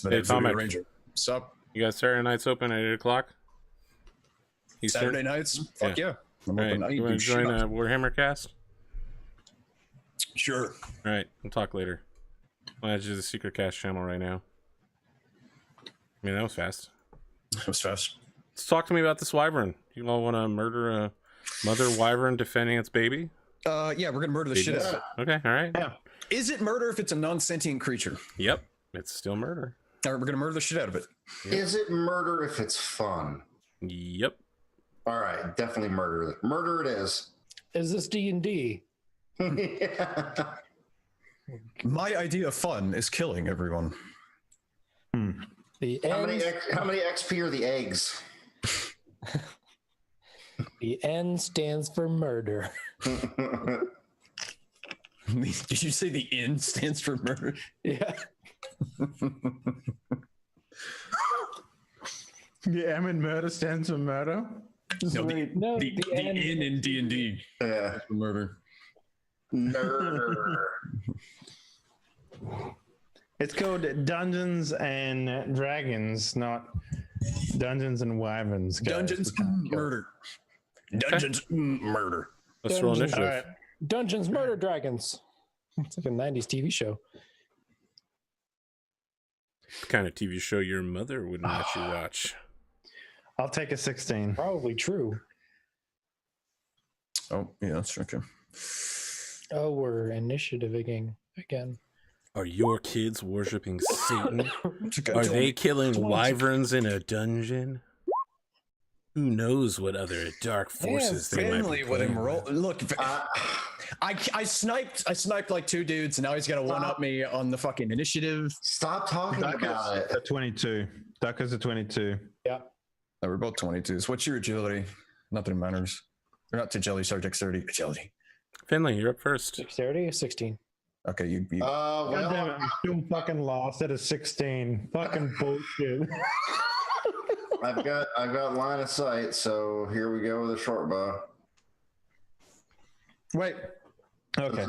Hey, Atomic. What's up? You guys Saturday nights open at 8 o'clock? Saturday nights? Fuck yeah. I'm open. Right. You want to join a Warhammer cast? Sure. All right, we'll talk later. I'll add you to the secret cast channel right now. I mean, that was fast. That was fast. Let's talk to me about this wyvern. You all want to murder a mother wyvern defending its baby? Yeah, we're gonna murder the shit out of it. Okay, all right. Yeah. Is it murder if it's a non-sentient creature? Yep, it's still murder. All right, we're gonna murder the shit out of it. Yep. Is it murder if it's fun? Yep. All right, definitely murder. Murder it is. Is this D&D? Yeah. My idea of fun is killing everyone. The how many XP are the eggs? The N stands for murder. Did you say the N stands for murder? Yeah. The M in murder stands for murder? No, the N in D&D. Yeah. For murder. Nerd. It's called Dungeons and Dragons, not Dungeons and Wyverns. Guys. Dungeons murder. Dungeons murder. Let's roll initiative. All right. Dungeons, Murder, Dragons. It's like a 90s TV show. The kind of TV show your mother wouldn't let you watch. I'll take a 16. Probably true. Oh, yeah, that's okay. Oh, we're initiativing again. Are your kids worshipping Satan? Okay. Are they killing wyverns in a dungeon? Who knows what other dark forces they might be playing with? Look, I sniped like 2 dudes, and now he's got to one-up me on the fucking initiative. Stop talking about it. A 22. Duck is a 22. Yeah. No, we're both 22s. What's your agility? Not that it matters. Or not to jelly, sorry, dexterity. Agility. Finley, you're up first. Dexterity, 16. Okay, you God damn it, Well, I'm still fucking lost at a 16. Fucking bullshit. I've got line of sight, so here we go with a short bow. Wait. Okay.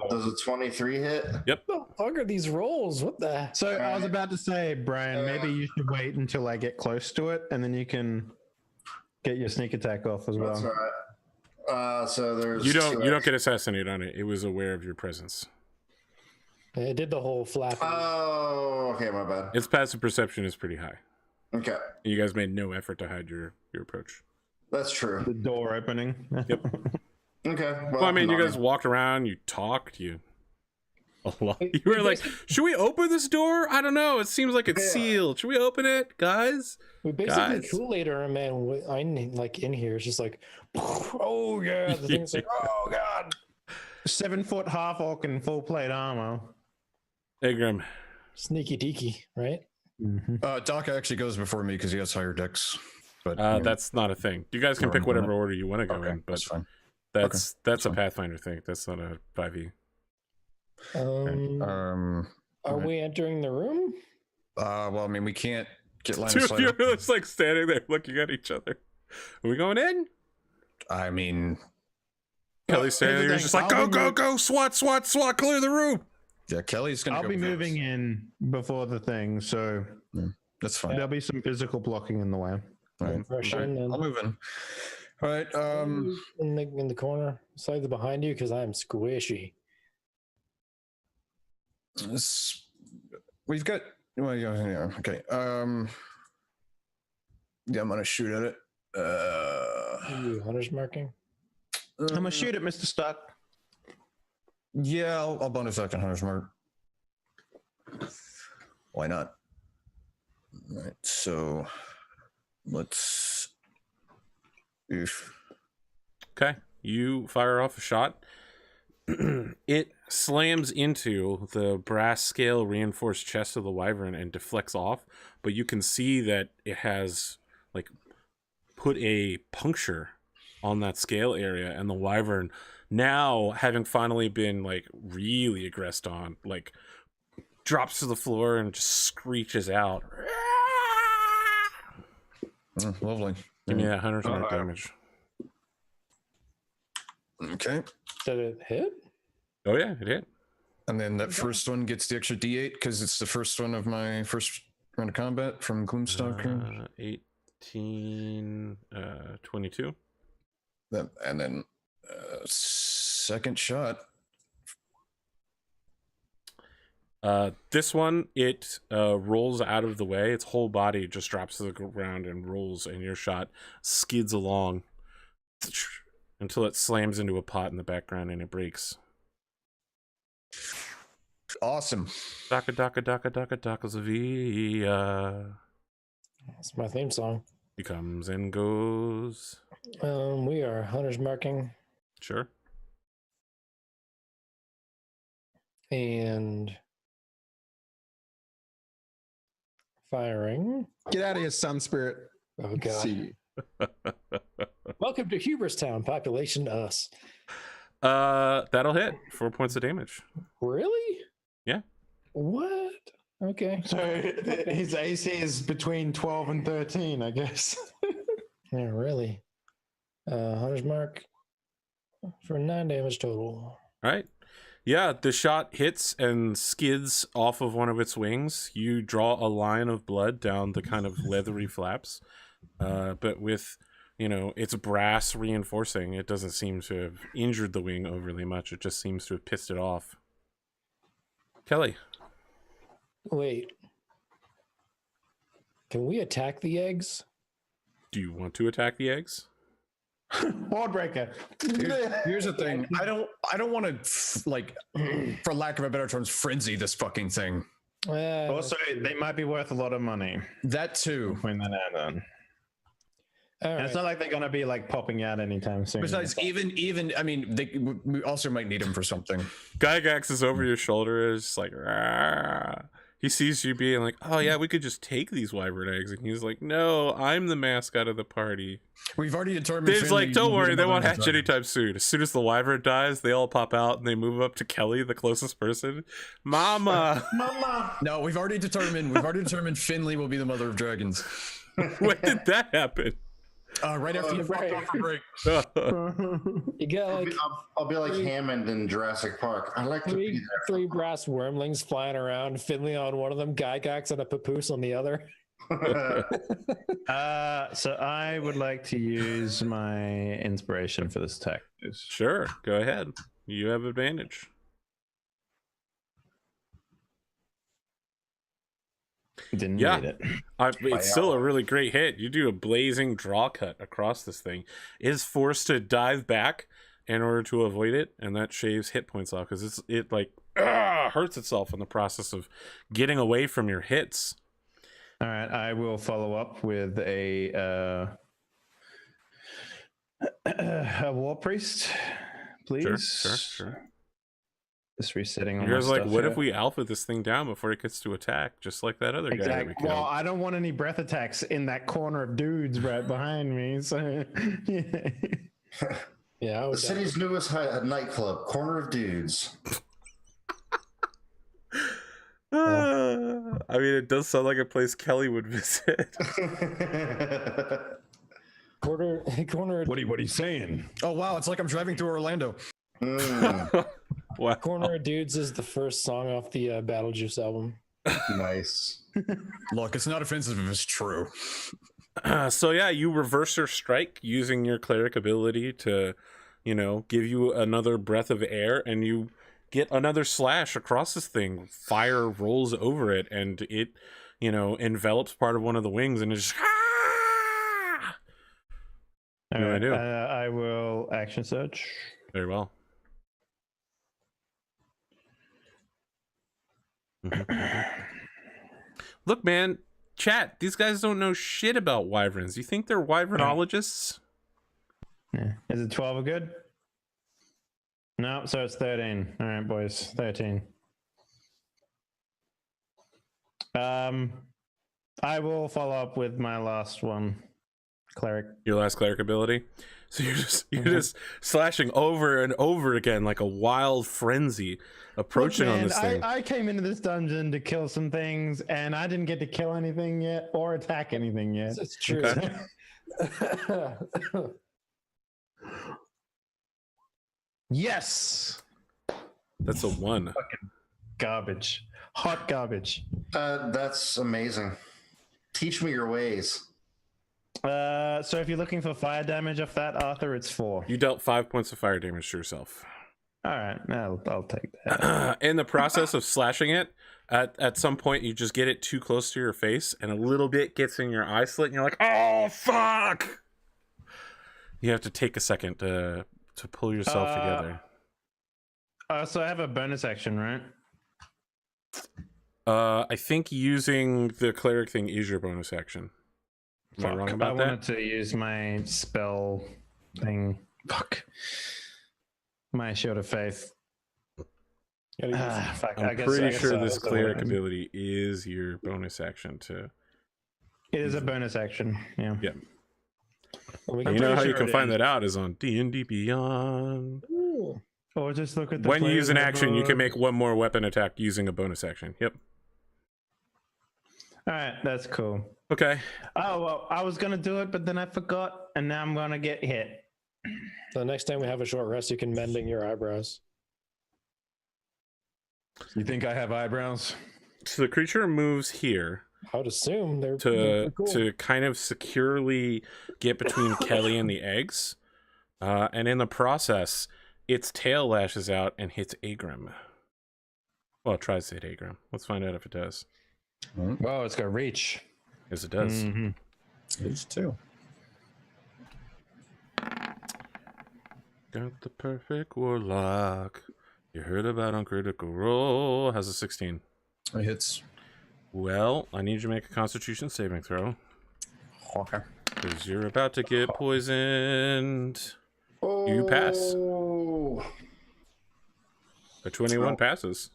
Does a 23 hit? Yep. What the fuck are these rolls? What the? So I was about to say, Brian, maybe you should wait until I get close to it, and then you can get your sneak attack off as well. That's all right. So there's You don't get assassinated on it. It was aware of your presence. It did the whole flap. Oh, okay, my bad. Its passive perception is pretty high. Okay, You guys made no effort to hide your approach. that's true. The door opening. Yep. Okay. Well, I mean, you guys walked around, you talked, you a lot. You were like, should we open this door? I don't know. It seems like it's sealed. Should we open it, guys? We basically Guys. Kool-Aid her, man. I'm like in here. It's just like, oh yeah. The thing's like, oh god. 7 foot half orc in full plate armor. Hey, Grim. Sneaky deaky, right? Doc actually goes before me because he has higher dex. But That's not a thing. You guys can pick whatever order you want to go okay, in, but that's fine. that's a fine. Pathfinder thing. That's not a 5e. Are we entering the room? Well, I mean, we can't get line of Two of sight. you are just like standing there looking at each other. Are we going in? I mean, Kelly's standing there, just like, go, SWAT, clear the room. yeah, Kelly's gonna. I'll go be first. moving in before the thing, so That's fine. there'll be some physical blocking in the way. All right. Rush in and I'll move in. All right. in the corner, slightly behind you, because I'm squishy. We've got. Well, yeah. Okay. Yeah, I'm gonna shoot at it. Ooh, hunter's marking. I'm gonna shoot at Mr. Stuck. Yeah, I'll bonus second hunter's mark. Why not? All right. So let's. Oof. Okay, you fire off a shot. It slams into the brass scale reinforced chest of the wyvern and deflects off, but you can see that it has like put a puncture on that scale area, and the wyvern, now having finally been like really aggressed on, like drops to the floor and just screeches out. Lovely. Give me that 100 mark damage. Okay. Did it hit? Oh yeah, it hit. And then that first one gets the extra D8 because it's the first one of my first Round of combat from Gloomstalker. 18, 22. And then second shot. This one, it rolls out of the way. Its whole body just drops to the ground and rolls, and your shot skids along until it slams into a pot in the background and it breaks. Awesome. Daka daka daka daka daka Zavia. That's my theme song. He comes and goes. We are hunters marking Sure. and firing. Get out of here, Sun Spirit. Oh god. See. Welcome to Huberstown, population us. That'll hit. 4 points of damage. Really? Yeah. What? Okay. So his AC is between 12 and 13, I guess. Yeah, really. Hunter's mark for 9 damage total. All right. Yeah, the shot hits and skids off of one of its wings. You draw a line of blood down the kind of leathery flaps. But with, its brass reinforcing, it doesn't seem to have injured the wing overly much. It just seems to have pissed it off. Kelly. Wait. Can we attack the eggs? Do you want to attack the eggs? Wardbreaker. Here's the thing. I don't want to for lack of a better term, frenzy this fucking thing. Also, they might be worth a lot of money. That too. Between then and then. all And right. it's not like they're gonna be like popping out anytime soon. Besides, even I mean, we also might need him for something. Gygax is over your shoulder, is just like, "Rah." He sees you being like, oh yeah, we could just take these wyvern eggs, and he's like, no, I'm the mascot of the party. We've already determined. There's Finley like, don't will be worry, the they won't mother of hatch dragons. anytime soon. As soon as the wyvern dies, they all pop out and they move up to Kelly, the closest person. Mama. Mama. No, we've already determined Finley will be the mother of dragons. When did that happen? Right after you fucked off for break. You got like I'll be like Hammond in Jurassic Park. I like to be there. three brass wormlings flying around, Finley on one of them, Gygax and a papoose on the other. So I would like to use my inspiration for this attack. Sure, go ahead. You have advantage. Didn't Yeah. need it. It's still a really great hit. You do a blazing draw cut across this thing. It is forced to dive back in order to avoid it, and that shaves hit points off because it hurts itself in the process of getting away from your hits. All right, I will follow up with a war priest, please. Sure. Just resetting. You guys are like, what if we alpha this thing down before it gets to attack, just like that other guy that Exactly. we killed? Well, I don't want any breath attacks in that corner of dudes right behind me. So, Yeah, I The would city's newest nightclub, Corner of Dudes. I mean, it does sound like a place Kelly would visit. corner. What are you saying? Oh wow, it's like I'm driving through Orlando. Wow. Corner of Dudes is the first song off the Battle Juice album. Nice. Look, it's not offensive if it's true. So yeah, you reverse your strike using your cleric ability to, give you another breath of air, and you get another slash across this thing. Fire rolls over it, and it, envelops part of one of the wings, and it's just. What do I do? I will action search. Very well. Look, man, chat, these guys don't know shit about wyverns. You think they're wyvernologists? Yeah. Is it 12 good? No, so it's 13. All right, boys, 13. I will follow up with my last one, cleric. Your last cleric ability. So you're just slashing over and over again like a wild frenzy, approaching Look, on man, this thing. I came into this dungeon to kill some things, and I didn't get to kill anything yet or attack anything yet. It's true. Okay. Yes. That's a 1. Garbage. Hot garbage. That's amazing. Teach me your ways. So if you're looking for fire damage off that, Arthur, it's 4. You dealt 5 points of fire damage to yourself. All right, I'll take that. In the process of slashing it, at some point you just get it too close to your face, and a little bit gets in your eye slit, and you're like, "Oh fuck!" You have to take a second to pull yourself together. So I have a bonus action, right? I think using the cleric thing is your bonus action. Am I wrong about I that? wanted to use my spell thing. Fuck. My shield of faith. Fuck. I'm I guess pretty sure so. this That's the cleric one. ability is your bonus action to. It is a bonus action. Yeah. Yeah. Well, we And can you know pretty how you sure can it find is. that out is on D&D Beyond. Or just look at the When you use an player's action, you handbook. can make one more weapon attack using a bonus action. Yep. All right, that's cool. Okay. Oh well, I was gonna do it, but then I forgot, and now I'm gonna get hit. The next time we have a short rest, you can mending your eyebrows. You think I have eyebrows? So the creature moves here I would assume they're to pretty cool. to kind of securely get between Kelly and the eggs, and in the process, its tail lashes out and hits Agrim. Well, it tries to hit Agrim. Let's find out if it does. Whoa, it's got reach. Yes, it does. Mhm. It's 2. Got the perfect warlock. You heard about on Critical Role. Has a 16. It hits. Well, I need you to make a Constitution saving throw Okay. because you're about to get poisoned. You pass. Oh, A 21 passes.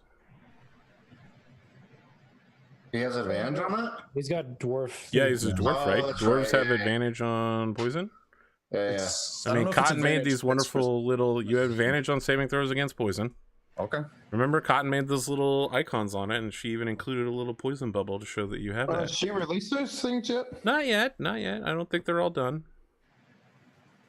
he has advantage on that? He's got dwarf. Yeah, he's a dwarf, Oh, right? that's Dwarves right, have yeah, yeah. advantage on poison. Yeah, yeah. It's- I don't mean, know if it's Cotton made advantage, these it's wonderful little. You have advantage on saving throws against poison. Okay. Remember, Cotton made those little icons on it, and she even included a little poison bubble to show that you have that. She released those things yet? Not yet, not yet. I don't think they're all done.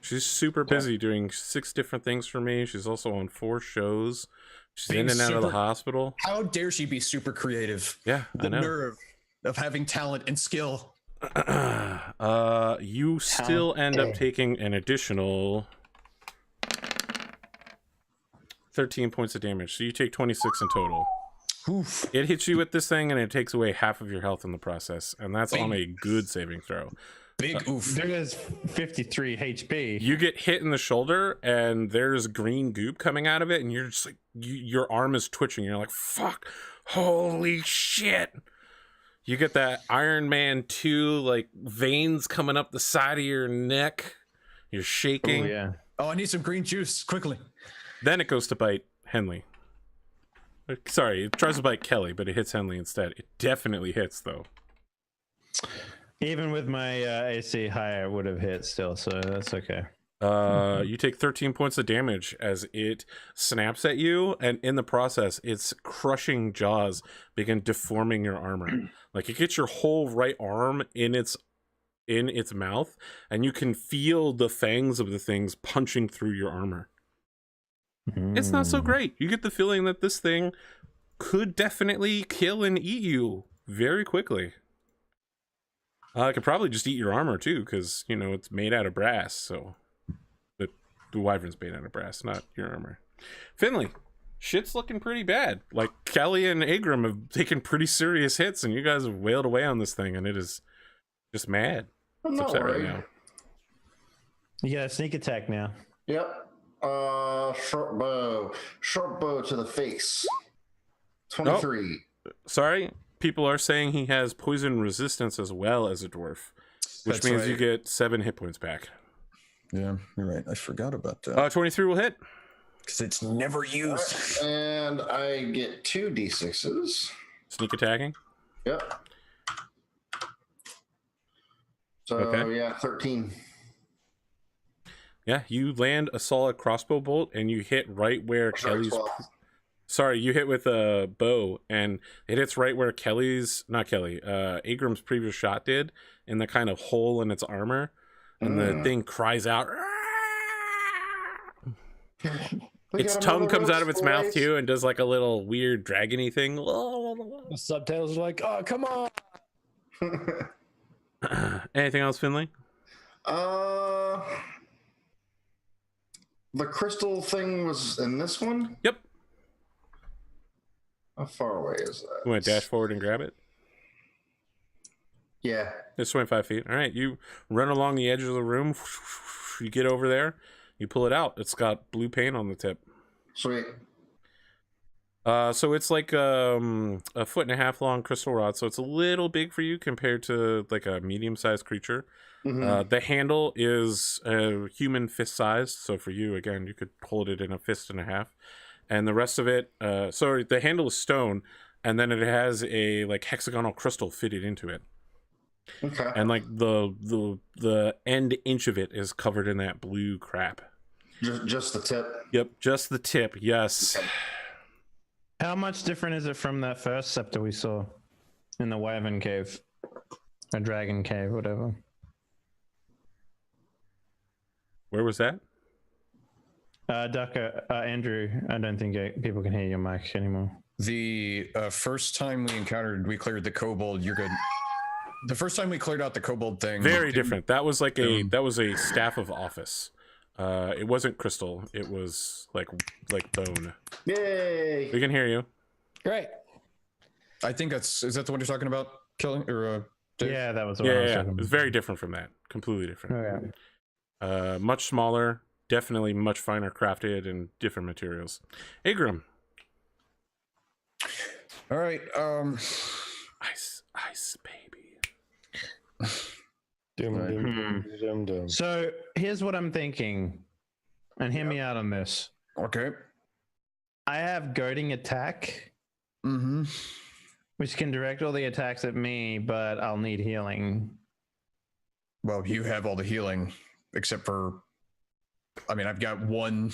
She's super busy doing 6 different things for me. She's also on 4 shows. She's Being in and out of the super- hospital. How dare she be super creative? Yeah, The I know. nerve of having talent and skill. You still end up taking an additional 13 points of damage. So you take 26 in total. Oof. It hits you with this thing, and it takes away half of your health in the process. And that's on a good saving throw. Big oof. There is 53 HP. You get hit in the shoulder, and there's green goop coming out of it, and you're just like, your arm is twitching. You're like, fuck, holy shit. You get that Iron Man 2, like, veins coming up the side of your neck. You're shaking. Oh, yeah. Oh, I need some green juice quickly. Then it goes to bite Henley. Sorry, it tries to bite Kelly, but it hits Henley instead. It definitely hits, though. Even with my AC higher, it would have hit still, so that's okay. You take 13 points of damage as it snaps at you, and in the process, its crushing jaws begin deforming your armor. Like, it gets your whole right arm in its mouth, and you can feel the fangs of the things punching through your armor. It's not so great. You get the feeling that this thing could definitely kill and eat you very quickly. It could probably just eat your armor too, because it's made out of brass. So, but the wyvern's made out of brass, not your armor. Finley, shit's looking pretty bad. Like, Kelly and Agrim have taken pretty serious hits, and you guys have wailed away on this thing, and it is just mad. I'm It's not upset right worried. now. You got a sneak attack now. Yep. Short bow to the face. 23. Sorry, people are saying he has poison resistance as well as a dwarf, which That's means you right. get 7 hit points back. Yeah, you're right. I forgot about that. 23 will hit. Because it's never used. And I get 2 d6s. Sneak attacking. Yep. So, Okay. yeah, 13. Yeah, you land a solid crossbow bolt, and you hit right where Sorry, Kelly's. 12. Sorry, you hit with a bow, and it hits right where Agrim's previous shot did, in the kind of hole in its armor, and the thing cries out. Its got tongue another comes out of its mouth race? too and does like a little weird dragony thing. The subtitles are like, oh, come on. Anything else, Finley? The crystal thing was in this one? Yep. How far away is that? You want to dash forward and grab it? Yeah. It's 25 feet. All right, you run along the edge of the room. You get over there. You pull it out. It's got blue paint on the tip. Sweet. So it's like a 1.5 foot long crystal rod. So it's a little big for you compared to like a medium-sized creature. Mhm. The handle is a human fist sized. So for you, again, you could hold it in a fist and a half. And the rest of it, so the handle is stone, and then it has a like hexagonal crystal fitted into it. Okay. And like the end inch of it is covered in that blue crap. Just the tip. Yep, just the tip. Yes. Okay. How much different is it from that first scepter we saw in the Wyvern Cave? A dragon cave, whatever. Where was that? Ducker, Andrew, I don't think people can hear your mic anymore. The first time we cleared the kobold. You're good. The first time we cleared out the kobold thing. Very different. That was like that was a staff of office. It wasn't crystal. It was like bone. Yay! We can hear you. Great. I think is that the one you're talking about, killing or Dave? Yeah, that was what I was Yeah. talking It's about. very different from that. Completely different. Okay. Much smaller. Definitely much finer crafted and different materials. Agram. All right. Ice, baby. Doom, Right. doom, doom, doom. So here's what I'm thinking, and hear me out on this. Okay. I have goading attack, Mm-hmm. which can direct all the attacks at me, but I'll need healing. Well, you have all the healing, except for. I mean, I've got one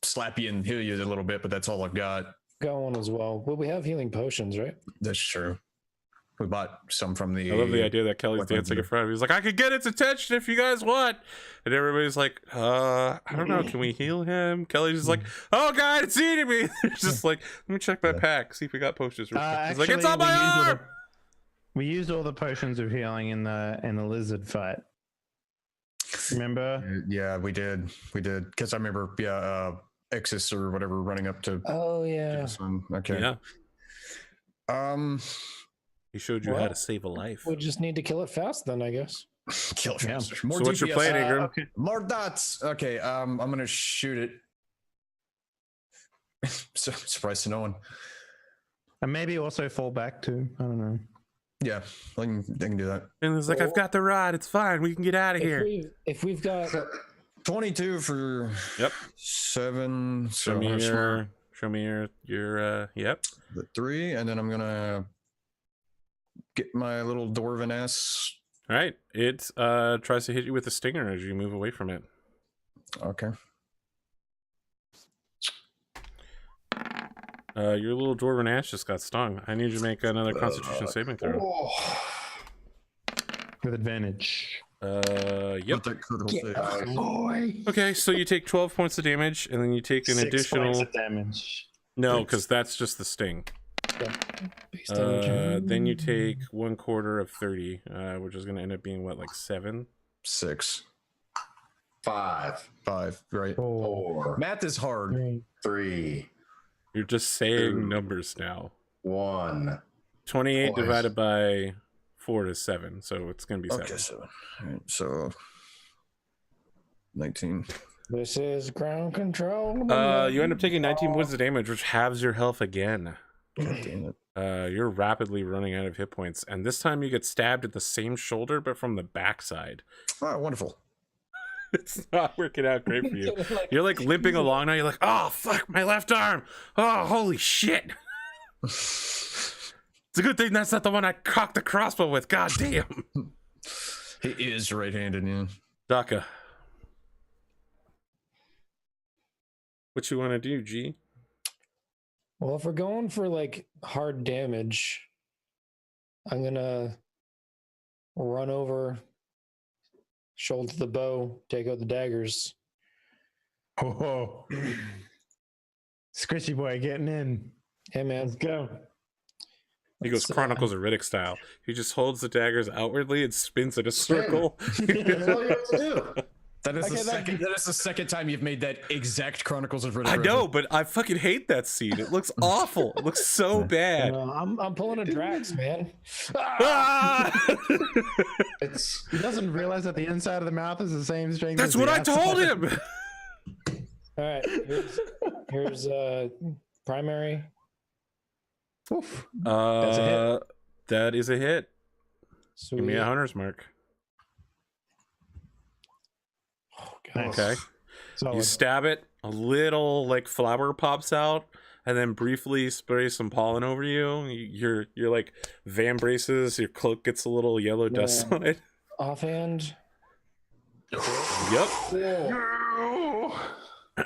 slap you and heal you a little bit, but that's all I've got. Got one as well. Well, we have healing potions, right? That's true. We bought some from the. I love the idea that Kelly's weapon dancing in gear. front of me. He's like, I could get its attention if you guys want. And everybody's like, I don't know. Can we heal him? Kelly's just like, oh, God, it's eating me. It's just like, let me check my pack, see if we got potions. He's like, it's on my arm. We used all the potions of healing in the lizard fight. Remember? Yeah, we did, because I remember, Exis or whatever running up to. Oh give yeah. us one. Okay. Yeah. He showed you how Well, to save a life. We just need to kill it fast then, I guess. Kill Yeah. faster. More So what's your DPS. plan, Ingram? Okay. More dots. Okay. I'm gonna shoot it. Surprise to no one. And maybe also fall back too. I don't know. Yeah, I can do that. And he's like, I've got the rod. It's fine. We can get out of here. If we've got 22 for Yep. 7. Show me your yep. The 3, and then I'm gonna get my little dwarven ass. All right. It tries to hit you with a stinger as you move away from it. Okay. Your little dwarven ass just got stung. I need you to make another Constitution saving throw. Oh, With advantage. Yep. that critical save. Okay, so you take 12 points of damage, and then you take an 6 additional. points of damage. No, because that's just the sting. base damage. Then you take 1/4 of 30, which is going to end up being what, like 7? 6, 5, 5. Right. 4, Math is hard. 3, You're just saying 2. numbers now. 1. 28 Boys. divided by 4 is 7, so it's going to be 7. Okay, 7. All right, so 19. This is ground control. You end up taking 19 points of damage, which halves your health again. God damn it. You're rapidly running out of hit points, and this time you get stabbed at the same shoulder, but from the backside. Oh, wonderful. It's not working out great for you. You're like limping along now. You're like, oh fuck, my left arm. Oh, holy shit. It's a good thing that's not the one I cocked the crossbow with. God damn. He is right-handed, yeah. Daka. What you want to do, G? Well, if we're going for like hard damage, I'm gonna run over, shoulder the bow, take out the daggers, Oh, Squishy boy getting in. Hey man, Let's go. He goes So, Chronicles of Riddick style. He just holds the daggers outwardly and spins in a circle. That's all you have to do. That is Okay, the that- second. That is the second time you've made that exact Chronicles of Riddick. I know, but I fucking hate that scene. It looks awful. It looks so bad. I'm pulling a Drax, man. Ah! It's He doesn't realize that the inside of the mouth is the same strength. That's as what the I told outside. him. All right, here's primary. Oof. That's a hit. That is a hit. Sweet. Give me a hunter's mark. Nice. Okay. Solid. You stab it, a little like flower pops out, and then briefly spray some pollen over you. You're like vambraces, your cloak gets a little yellow dust Yeah. on it. Offhand. Yep.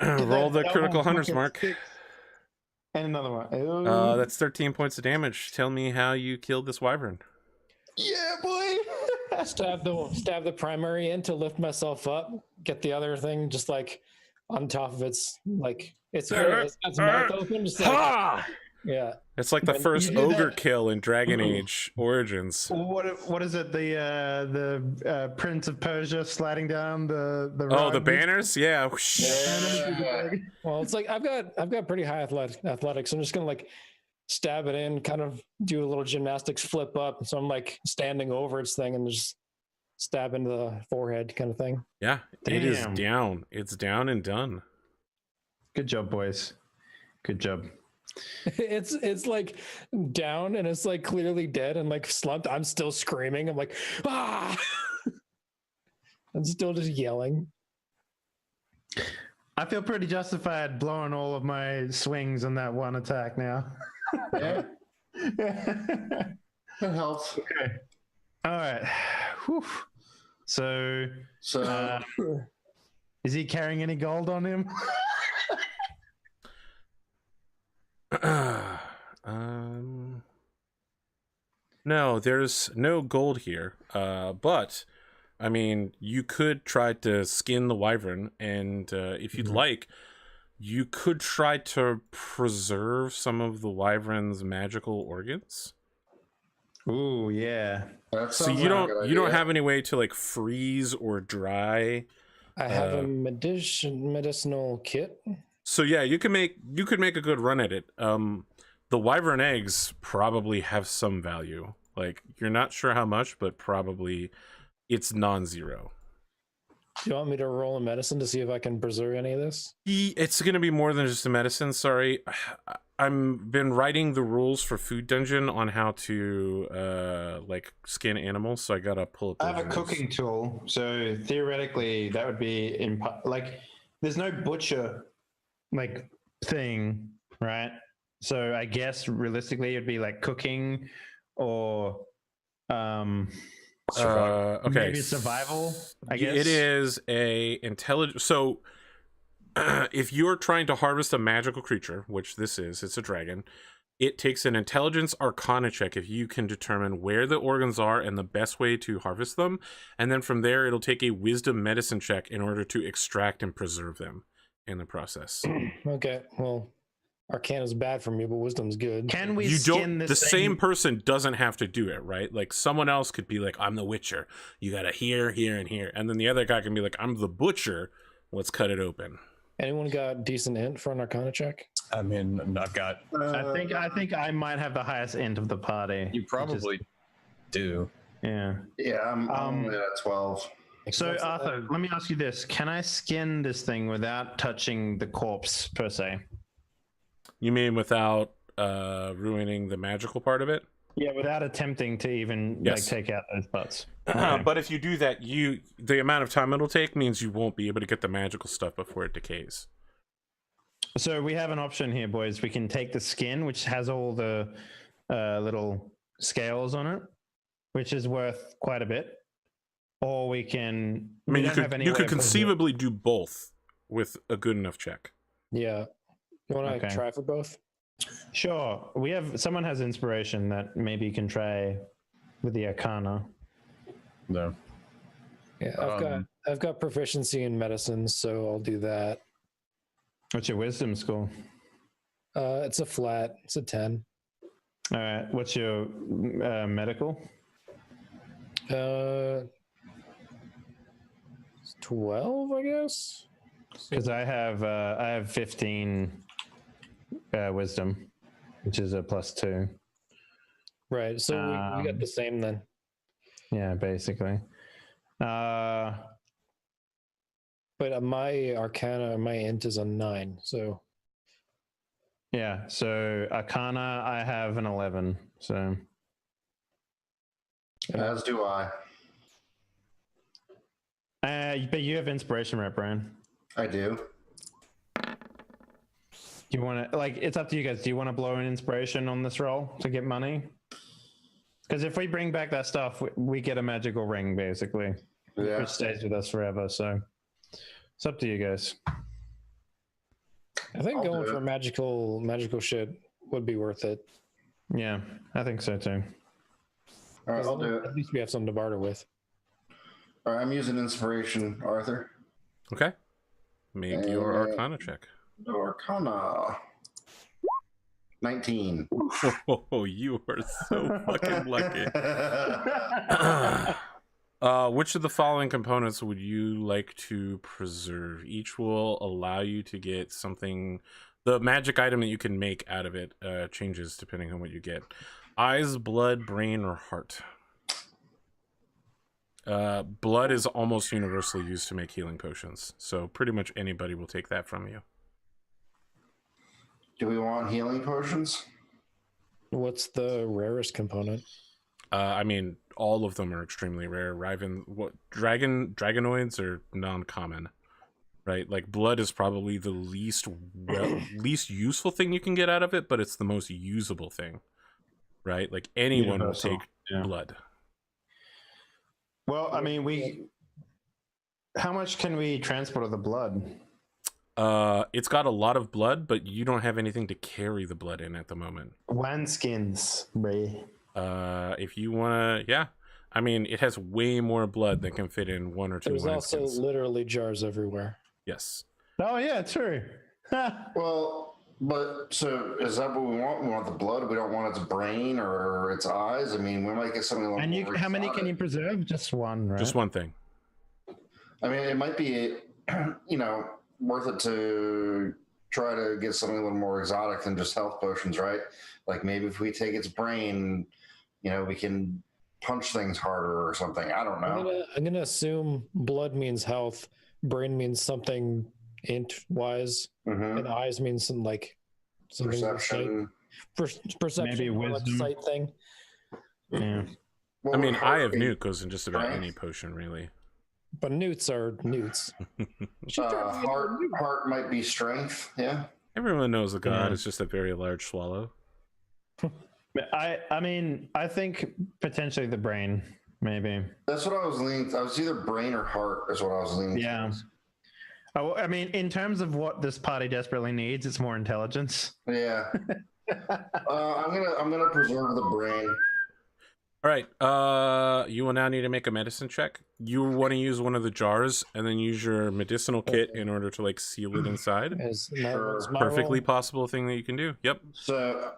Roll the That critical one hunter's fucking mark. sticks. And another one. Ooh. That's 13 points of damage. Tell me how you killed this wyvern. Yeah, boy. Stab the primary in to lift myself up. Get the other thing just like on top of its like it's got its mouth open. Just like, Ha! yeah. It's like the When first you do ogre that- kill in Dragon Age Origins. What is it? The Prince of Persia sliding down the Oh, the rug? banners? Yeah. Well, it's like I've got pretty high athletics. I'm just gonna like stab it in, kind of do a little gymnastics flip up. So I'm like standing over its thing and just stab into the forehead kind of thing. Yeah, it is Damn. down. It's down and done. Good job, boys. Good job. It's like down and it's like clearly dead and like slumped. I'm still screaming. I'm like, ah! I'm still just yelling. I feel pretty justified blowing all of my swings on that one attack now. yeah, it helps. Okay. All right. Whew. So, So is he carrying any gold on him? No, there's no gold here. But I mean, you could try to skin the wyvern, and if you'd like, you could try to preserve some of the wyvern's magical organs. Ooh, yeah. that So sounds you like a don't good you don't idea. have any way to like freeze or dry. I have a medicinal kit. So yeah, you could make a good run at it. The wyvern eggs probably have some value. Like you're not sure how much, but probably it's non-zero. Do you want me to roll a medicine to see if I can preserve any of this? It's going to be more than just a medicine. Sorry, I've been writing the rules for Food Dungeon on how to like skin animals, so I gotta pull up. I have a those rules. cooking tool, so theoretically that would be like there's no butcher like thing, right? So I guess realistically it'd be like cooking or Okay, maybe survival. I guess it is a intelligent. So if you're trying to harvest a magical creature, which this is, it's a dragon. It takes an intelligence arcana check if you can determine where the organs are and the best way to harvest them. And then from there, it'll take a wisdom medicine check in order to extract and preserve them in the process. Okay, well, Arcana is bad for me, but Wisdom's good. Can we You skin don't, this the same thing? person doesn't have to do it, right? Like someone else could be like, I'm the Witcher. You gotta here, here, and here. And then the other guy can be like, I'm the Butcher. Let's cut it open. Anyone got decent int for an Arcana check? I mean, I've got. I think I might have the highest end of the party. You probably do. Yeah. Yeah, I'm only at 12. So Arthur, let me ask you this: can I skin this thing without touching the corpse per se? You mean without ruining the magical part of it? Yeah, without attempting to even Yes. like take out those butts. But if you do that, the amount of time it'll take means you won't be able to get the magical stuff before it decays. So we have an option here, boys. We can take the skin, which has all the little scales on it, which is worth quite a bit, or we can. I mean, we you don't have any could way of preserving- conceivably do both with a good enough check. Yeah. You want to Okay. try for both? Sure, we have someone has inspiration that maybe you can try with the Arcana. No. Yeah, I've got proficiency in medicine, so I'll do that. What's your wisdom score? It's a flat. It's a 10. All right. What's your medical? 12, I guess. Because I have 15 wisdom, which is a +2. Right. So we got the same then. Yeah, basically. But my Arcana, my int is a 9. So Yeah. So Arcana, I have an 11. So As do I. but you have inspiration, right, Brian? I do. Do you want to, like, it's up to you guys. Do you want to blow an inspiration on this roll to get money? Because if we bring back that stuff, we get a magical ring, basically, Yeah. which stays with us forever. So it's up to you guys. I think I'll going do for it. magical shit would be worth it. Yeah, I think so too. All right, I'll 'Cause do it. At least we have something to barter with. All right, I'm using inspiration, Arthur. Okay. Make your Arcana check. Arcana. 19. Oh, you are so fucking lucky. Which of the following components would you like to preserve? Each will allow you to get something. The magic item that you can make out of it changes depending on what you get. Eyes, blood, brain, or heart. Blood is almost universally used to make healing potions, so pretty much anybody will take that from you. Do we want healing potions? What's the rarest component? I mean, all of them are extremely rare. Dragonoids are non-common, right? Like blood is probably the least useful thing you can get out of it, but it's the most usable thing, right? Like anyone Universal, will take blood. Well, I mean, how much can we transport of the blood? It's got a lot of blood, but you don't have anything to carry the blood in at the moment. Wineskins, Bray. If you want to, yeah. I mean, it has way more blood than can fit in 1 or 2 There's also wineskins. literally jars everywhere. Yes. Oh yeah, true. Well, but so is that what we want? We want the blood. We don't want its brain or its eyes. I mean, we might get something a little And more how many can you exotic. preserve? Just one, right? Just one thing. I mean, it might be, worth it to try to get something a little more exotic than just health potions, right? Like maybe if we take its brain, we can punch things harder or something. I don't know. I'm gonna assume blood means health, brain means something int wise, and eyes means something like something Perception. perception, Maybe more like wisdom. sight thing. Yeah. What I mean, would Eye heart of be? Newt goes in just about Strength? any potion, really. But newts are newts. She turned me into a Heart newt. might be strength. Yeah. Everyone knows a god Yeah. is just a very large swallow. I mean, I think potentially the brain, maybe. That's what I was leaning. I was either brain or heart is what I was leaning. Yeah. towards. Oh, I mean, in terms of what this party desperately needs, it's more intelligence. Yeah. I'm gonna preserve the brain. All right. You will now need to make a medicine check. You want to use one of the jars and then use your medicinal kit in order to seal it inside. Is Sure. is my Perfectly roll? possible thing that you can do. Yep. So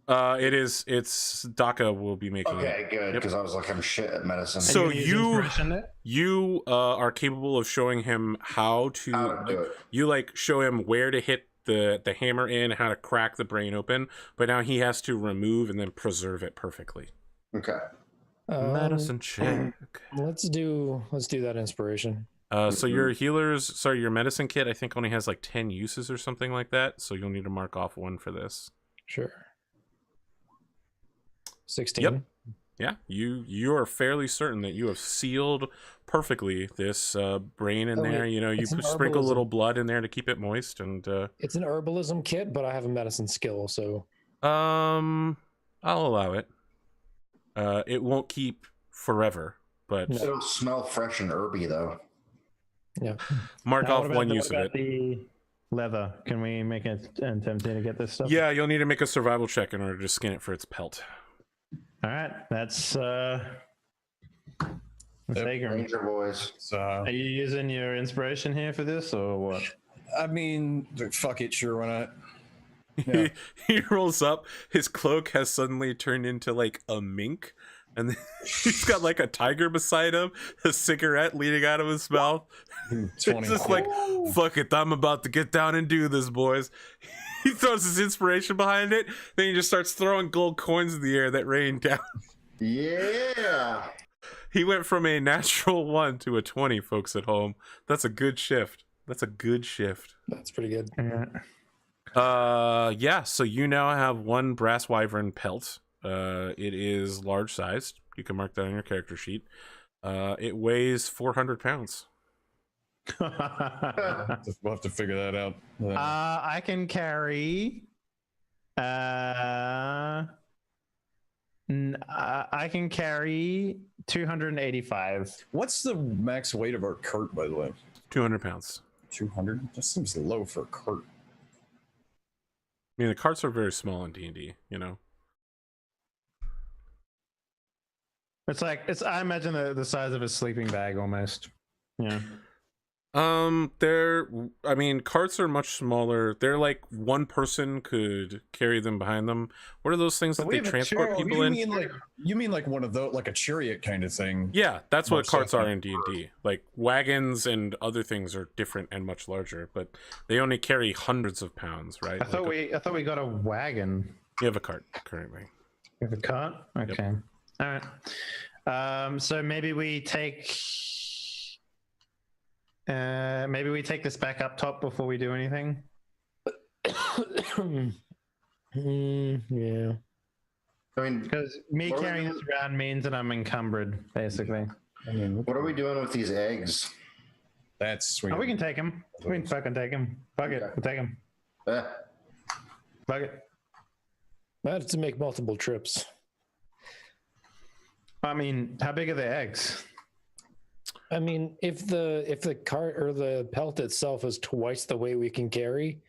It's Daka will be making it. okay, good, because I was like, I'm shit at medicine. So Are gonna use you- inspiration there? You are capable of showing him how to do it. you show him where to hit the hammer in, how to crack the brain open, but now he has to remove and then preserve it perfectly. Okay. Medicine check. Let's do that inspiration. So your medicine kit I think only has 10 uses or something like that, so you'll need to mark off one for this. Sure. 16. Yep. Yeah, you are fairly certain that you have sealed perfectly this brain in Oh, there. wait, You it's an sprinkle a herbalism. little blood in there to keep it moist, and It's an herbalism kit, but I have a medicine skill, so I'll allow it. It won't keep forever, but No. It'll smell fresh and herby though. yeah. mark Now, off one use of it. The leather. Can we make an attempt to get this stuff? Yeah, you'll need to make a survival check in order to skin it for its pelt. All right. That's Agram. Ranger boys. So Are you using your inspiration here for this or what? I mean, fuck it, sure, why not? Yeah. He rolls up. His cloak has suddenly turned into like a mink, and then he's got like a tiger beside him, a cigarette leading out of his mouth. It's just like, fuck it, I'm about to get down and do this, boys. He throws his inspiration behind it, then he just starts throwing gold coins in the air that rain down. Yeah. He went from a natural 1 to a 20, folks at home. That's a good shift. That's pretty good. Yeah, so you now have one brass wyvern pelt. It is large sized. You can mark that on your character sheet. It weighs 400 pounds. We'll have to figure that out. I can carry. I can carry 285. What's the max weight of our cart, by the way? 200 pounds. 200? That seems low for a cart. I mean, the carts are very small in D&D, you know? It's like, I imagine the size of a sleeping bag almost. Yeah. I mean, carts are much smaller. They're like one person could carry them behind them. What are those things that they transport people in? You mean like one of those, like a chariot kind of thing? Yeah, that's what carts are in D&D. Like wagons and other things are different and much larger, but they only carry hundreds of pounds, right? I thought we got a wagon. You have a cart currently. You have a cart? Okay. Yep. All right. So maybe we take this back up top before we do anything. Yeah. I mean, because me carrying this around means that I'm encumbered, basically. I mean, what are we doing with these eggs? That's sweet. Oh, we can take them. We can fucking take them. Fuck it. We'll take them. Fuck it. That's to make multiple trips. I mean, how big are the eggs? I mean, if the cart or the pelt itself is twice the weight we can carry,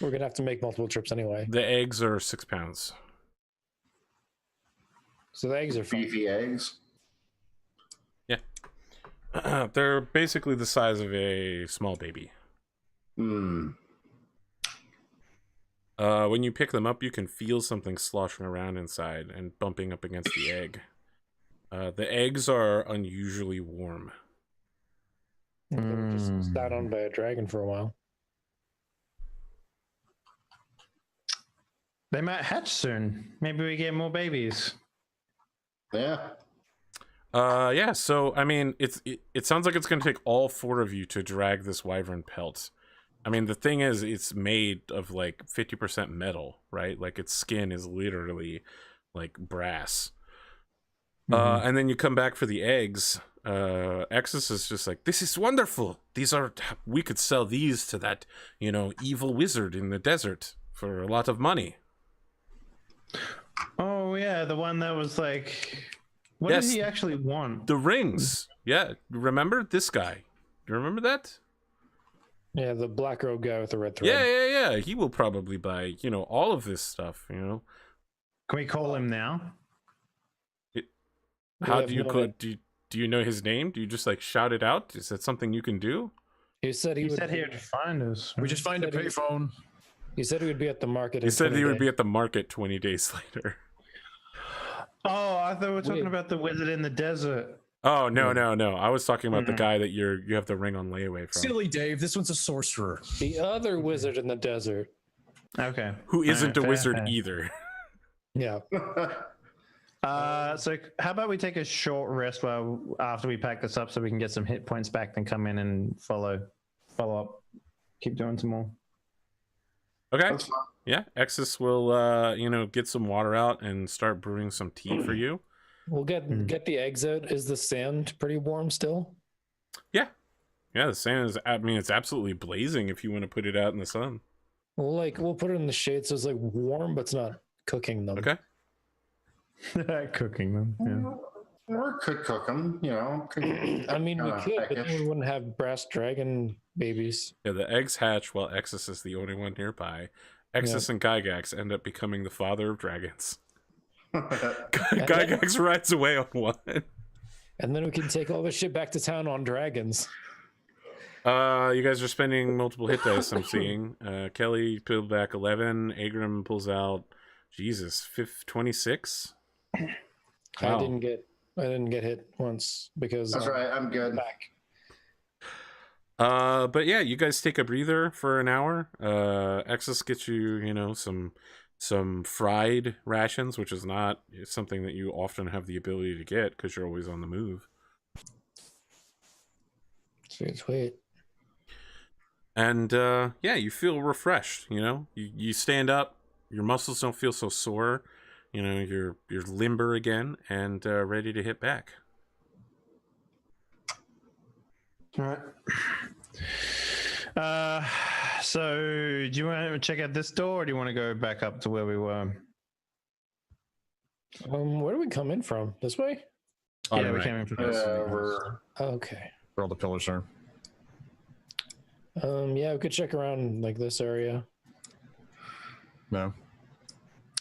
we're gonna have to make multiple trips anyway. The eggs are 6 pounds. So the eggs are beefy eggs. Yeah, they're basically the size of a small baby. Hmm. When you pick them up, you can feel something sloshing around inside and bumping up against the egg. The eggs are unusually warm. They were just sat on by a dragon for a while. They might hatch soon. Maybe we get more babies. Yeah. Yeah, so I mean, it sounds like it's going to take all 4 of you to drag this wyvern pelt. I mean, the thing is, it's made of like 50% metal, right? Like its skin is literally like brass. And then you come back for the eggs. Exus is just like, this is wonderful. We could sell these to that, evil wizard in the desert for a lot of money. Oh yeah, the one that was like, what did he actually want? The rings. Yeah, remember this guy? Do you remember that? Yeah, the black robe guy with the red thread. Yeah. He will probably buy, all of this stuff, Can we call him now? How do you do you know his name? Do you just like shout it out? Is that something you can do? He said he would find us. We just find a payphone. He said he would be at the market. He said he would be at the market 20 days later. Oh, I thought we were talking about the wizard in the desert. Oh, no. I was talking about the guy that you have the ring on layaway from. Silly Dave, this one's a sorcerer. The other wizard in the desert. Okay. Who isn't a wizard either. Yeah. So how about we take a short rest after we pack this up so we can get some hit points back, then come in and follow up, keep doing some more. Okay. Yeah, Exus will get some water out and start brewing some tea for you. We'll get the eggs out. Is the sand pretty warm still? Yeah, the sand is. I mean, it's absolutely blazing if you want to put it out in the sun. We'll put it in the shade so it's like warm, but it's not cooking them. Okay. Cooking them. Yeah. Or could cook them, I mean, we could, but then we wouldn't have brass dragon babies. Yeah, the eggs hatch while Exus is the only one nearby. Exus and Gygax end up becoming the father of dragons. Gygax rides away on one. And then we can take all the shit back to town on dragons. You guys are spending multiple hit dice, I'm seeing. Kelly pulled back 11. Agram pulls out, Jesus, 26? I Wow. didn't get hit once because That's right. I'm good. back. But yeah, you guys take a breather for an hour. Exus gets you, some fried rations, which is not something that you often have the ability to get because you're always on the move. Sweet. And yeah, you feel refreshed. You stand up, your muscles don't feel so sore. You're limber again and ready to hit back. All right. So do you want to check out this door, or do you want to go back up to where we were? Where do we come in from? This way? Yeah, we came in from this. Okay. Where all the pillars are. Yeah, we could check around like this area. No.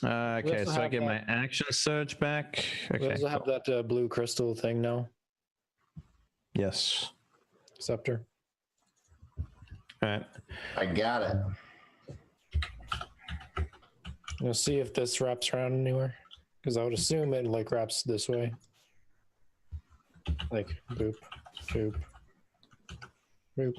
Okay, also so I have get that- my action surge back. We Okay. also have that blue crystal thing now. Yes. Scepter. All right. I got it. We'll see if this wraps around anywhere. Because I would assume it like wraps this way. Like boop, boop, boop.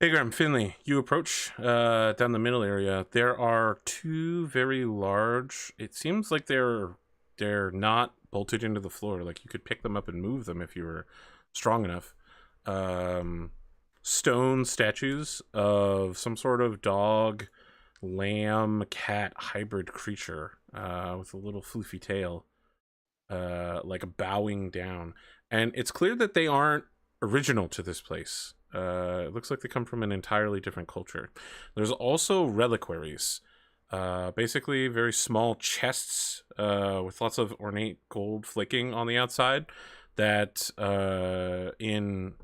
Agram, Finley, you approach down the middle area. There are two very large. It seems like they're not bolted into the floor. Like you could pick them up and move them if you were strong enough. Stone statues of some sort of dog, lamb, cat hybrid creature with a little floofy tail, like bowing down. And it's clear that they aren't original to this place. It looks like they come from an entirely different culture. There's also reliquaries, basically very small chests with lots of ornate gold flaking on the outside that in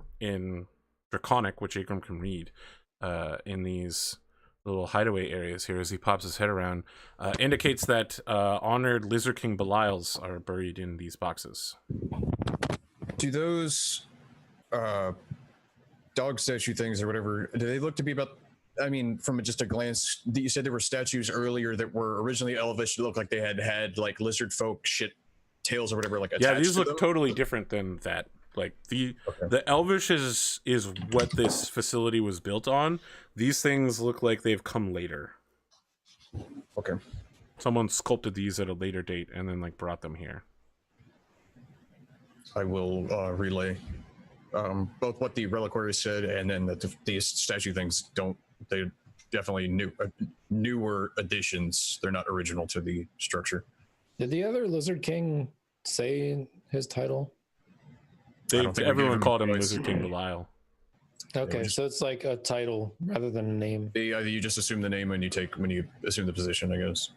Draconic, which Agram can read, in these little hideaway areas here as he pops his head around, indicates that honored Lizard King Belials are buried in these boxes. Do those dog statue things or whatever, do they look to be about, I mean, from just a glance, you said there were statues earlier that were originally elvish, that looked like they had like lizard folk shit tails or whatever, like attached Yeah, these to look them? totally different than that. Like the elvish is what this facility was built on. These things look like they've come later. Okay. Someone sculpted these at a later date and then like brought them here. I will relay both what the reliquary said and then that these statue things they're definitely newer additions. They're not original to the structure. Did the other Lizard King say his title? Everyone called him Lizard King Belial. Okay, so it's like a title rather than a name. You just assume the name when you assume the position, I guess.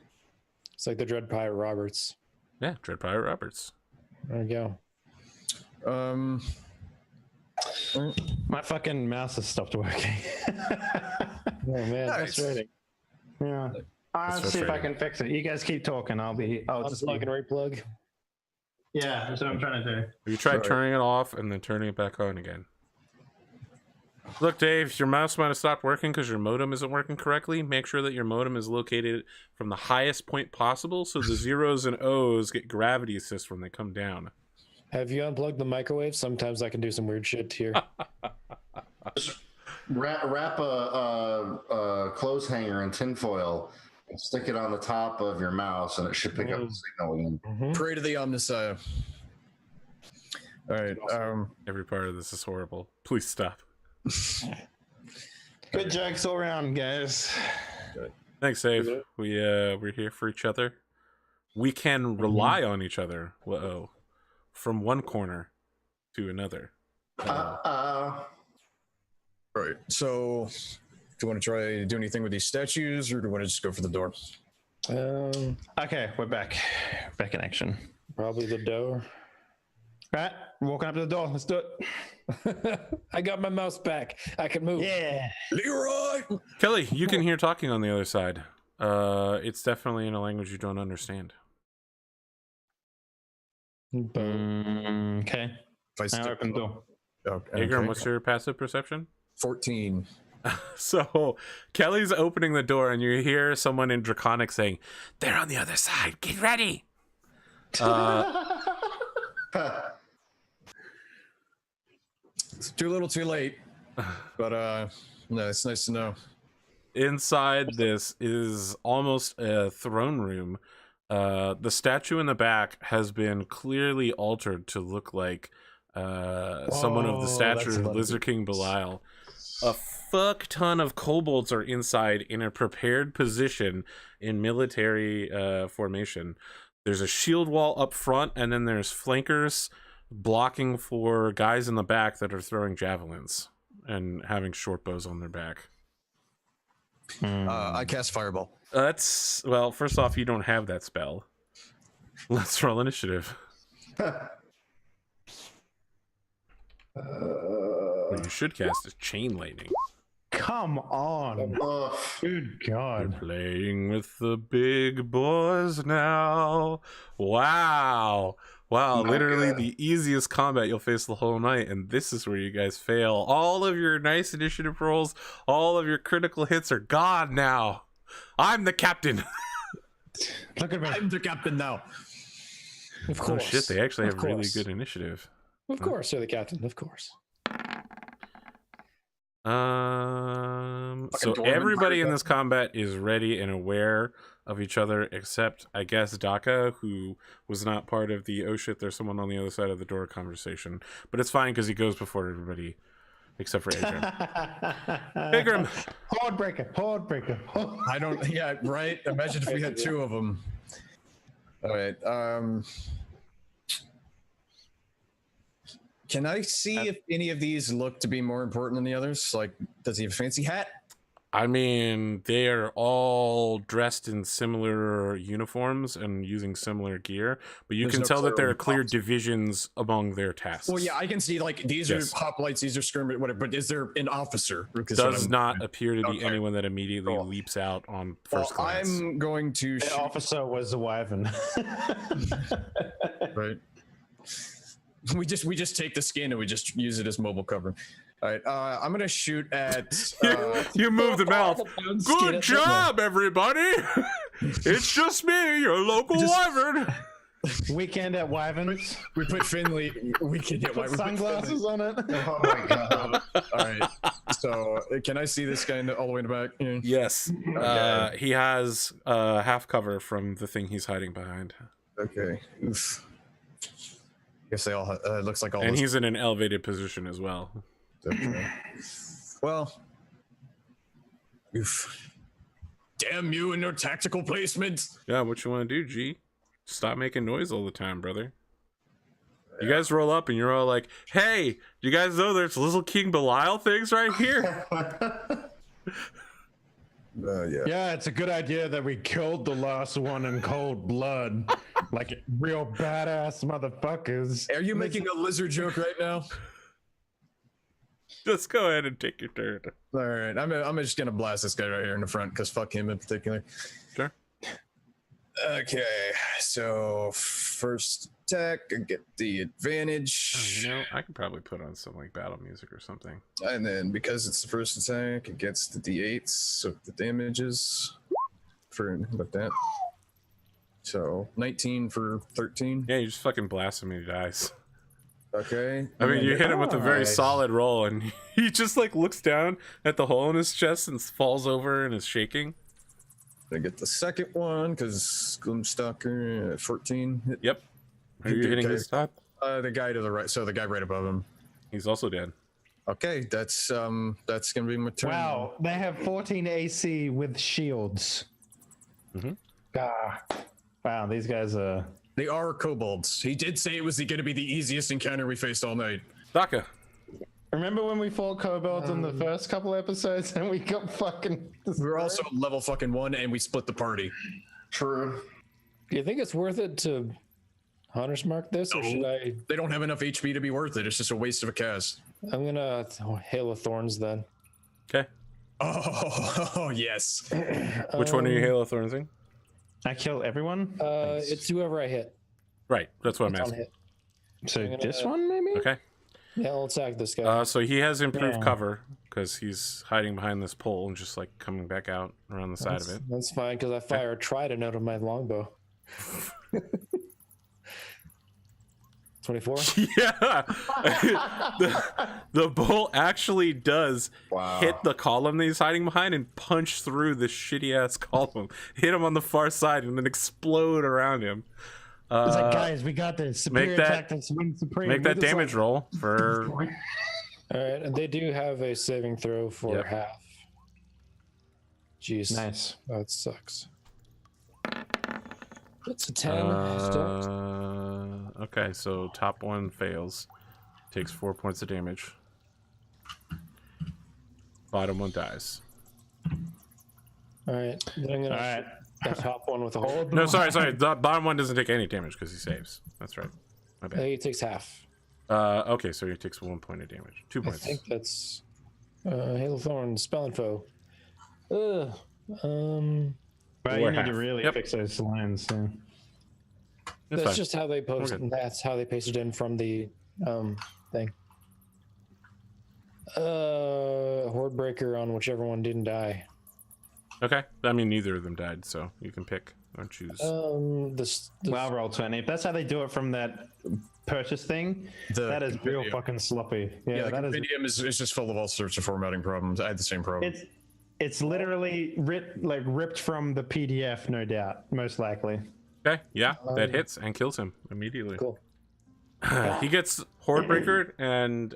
It's like the Dread Pirate Roberts. Yeah, Dread Pirate Roberts. There we go. My fucking mouse has stopped working. Oh man, that's Nice. right. Yeah. I'll see if I can fix it. You guys keep talking. I'll just Unplug and replug. Yeah, that's what I'm trying to do. Have you tried Sorry. turning it off and then turning it back on again? Look, Dave, your mouse might have stopped working because your modem isn't working correctly. Make sure that your modem is located from the highest point possible so the zeros and O's get gravity assist when they come down. Have you unplugged the microwave? Sometimes I can do some weird shit here. Wrap a clothes hanger in tinfoil and stick it on the top of your mouse, and it should pick up the signal again. Pray to the Omnissiah. All right. Every part of this is horrible. Please stop. Good jokes all around, guys. Thanks, Dave. We're here for each other. We can rely on each other. Whoa. From one corner to another. Right. So, do you want to try to do anything with these statues, or do you want to just go for the door? Okay, we're back. Back in action. Probably the door. Right, walking up to the door. Let's do it. I got my mouse back. I can move. Yeah. Leroy. Kelly, you can hear talking on the other side. It's definitely in a language you don't understand. Okay. If I Now stick, open the door. Agram, what's your passive perception? 14. So Kelly's opening the door and you hear someone in Draconic saying, "They're on the other side. Get ready." It's too little too late. But no, it's nice to know. Inside this is almost a throne room. The statue in the back has been clearly altered to look like someone of the stature of Lizard King Belial. A fuck ton of kobolds are inside in a prepared position in military formation. There's a shield wall up front, and then there's flankers blocking for guys in the back that are throwing javelins and having short bows on their back. I cast Fireball. That's, well, first off, you don't have that spell. Let's roll initiative. What you should cast is Chain Lightning. Come on. Good God. You're playing with the big boys now. Wow. Wow, literally the easiest combat you'll face the whole night, and this is where you guys fail. All of your nice initiative rolls, all of your critical hits are gone now. I'm the captain. Look at me. I'm the captain now. Of course. Oh shit, they actually have really course. good initiative. Of course, you're the captain. Of course. So everybody in this combat is ready and aware of each other, except I guess Daka, who was not part of the "oh shit, there's someone on the other side of the door" conversation. But it's fine because he goes before everybody, except for Adrian. Agram. Hard breaker. I don't. Yeah, right. Imagine if we had two of them. All right. Can I see if any of these look to be more important than the others? Like, does he have a fancy hat? I mean, they are all dressed in similar uniforms and using similar gear, but you There's can no tell that there are clear clear divisions among their tasks. Well, yeah, I can see like these Yes. are hoplites, these are skirmish, whatever. But is there an officer? Because Does not appear to be Okay. anyone that immediately Cool. leaps out on Well, first glance. I'm going to The shoot. officer was the wyvern. Right. We just take the skin and we just use it as mobile cover. All right. I'm gonna shoot at. You move the mouth. Good job, everybody. It's just me, your local wyvern. Weekend at Wyverns. We put Finley. We can get Put sunglasses on it. Oh my god. All right. So can I see this guy all the way in the back? Yeah. Yes. He has half cover from the thing he's hiding behind. Okay. Oof. Guess they all. Looks like all. And those- he's in an elevated position as well. Okay. Well. Oof. Damn you and your tactical placement. Yeah, what you want to do, G? Stop making noise all the time, brother. You guys roll up and you're all like, "Hey, you guys know there's little King Belial things right here?" Yeah. Yeah, it's a good idea that we killed the last one in cold blood. Like real badass motherfuckers. Are you making a lizard joke right now? Just go ahead and take your turn. All right, I'm just gonna blast this guy right here in the front because fuck him in particular. Sure. Okay, so first attack, I get the Oh, advantage, you know, I could probably put on some like battle music or something. and then because it's the first attack, it gets the d8s, so the damages for about that. So 19 for 13. Yeah, you just fucking blast him and he dies. Okay. I mean, you hit him with a very Nice. solid roll, and he just like looks down at the hole in his chest and falls over and is shaking. I get the second one because Gloomstalker 14. Hit. Yep. Are you hitting his top? The guy to the right, so the guy right above him. He's also dead. Okay, that's gonna be my turn. Wow, they have 14 AC with shields. Mhm. Wow, these guys are. They are kobolds. He did say it was going to be the easiest encounter we faced all night. Daka. Remember when we fought kobolds in the first couple episodes and we got fucking. We were also level fucking 1 and we split the party. True. Do you think it's worth it to Hunter's Mark this, or should I? They don't have enough HP to be worth it. It's just a waste of a cast. I'm gonna Hail of Thorns then. Okay. Oh, yes. Which one are you Halo Thornsing? I kill everyone? It's whoever I hit. Right. That's what I'm It's on asking. hit. So I'm gonna- this one, maybe? Okay. Yeah, I'll attack this guy. So he has improved Yeah. cover because he's hiding behind this pole and just like coming back out around the side of it. That's fine because I fire a trident out of my longbow. 24. Yeah, the bolt actually does Wow. hit the column that he's hiding behind and punch through the shitty ass column, hit him on the far side, and then explode around him. It's like, guys, we got this. Superior that- tactics win supreme. Make that We're just damage roll for. All right, and they do have a saving throw for Yep. half. Jeez, Nice. that sucks. It's a 10. Still. Okay, so top one fails, takes 4 points of damage. Bottom one dies. All right, then I'm gonna All right. shoot the top one with a hole. No, sorry. The bottom one doesn't take any damage because he saves. That's right. My bad. He takes half. Okay, so he takes 1 point of damage. 2 I points. think that's Hail of Thorns, Spell Info. But you Or need to half. really Yep. fix those lines. Yeah. That's That's fine. just how they post. Okay. That's how they pasted in from the thing. Horde Breaker on whichever one didn't die. Okay. I mean, neither of them died, so you can pick or choose. This Wow, roll 20. If that's how they do it from that purchase thing, that is real fucking sloppy. Yeah, the that is. Compendium is just full of all sorts of formatting problems. I had the same problem. It's literally ripped from the PDF, no doubt, most likely. Okay, yeah, that hits and kills him immediately. cool. He gets Hordebreaker and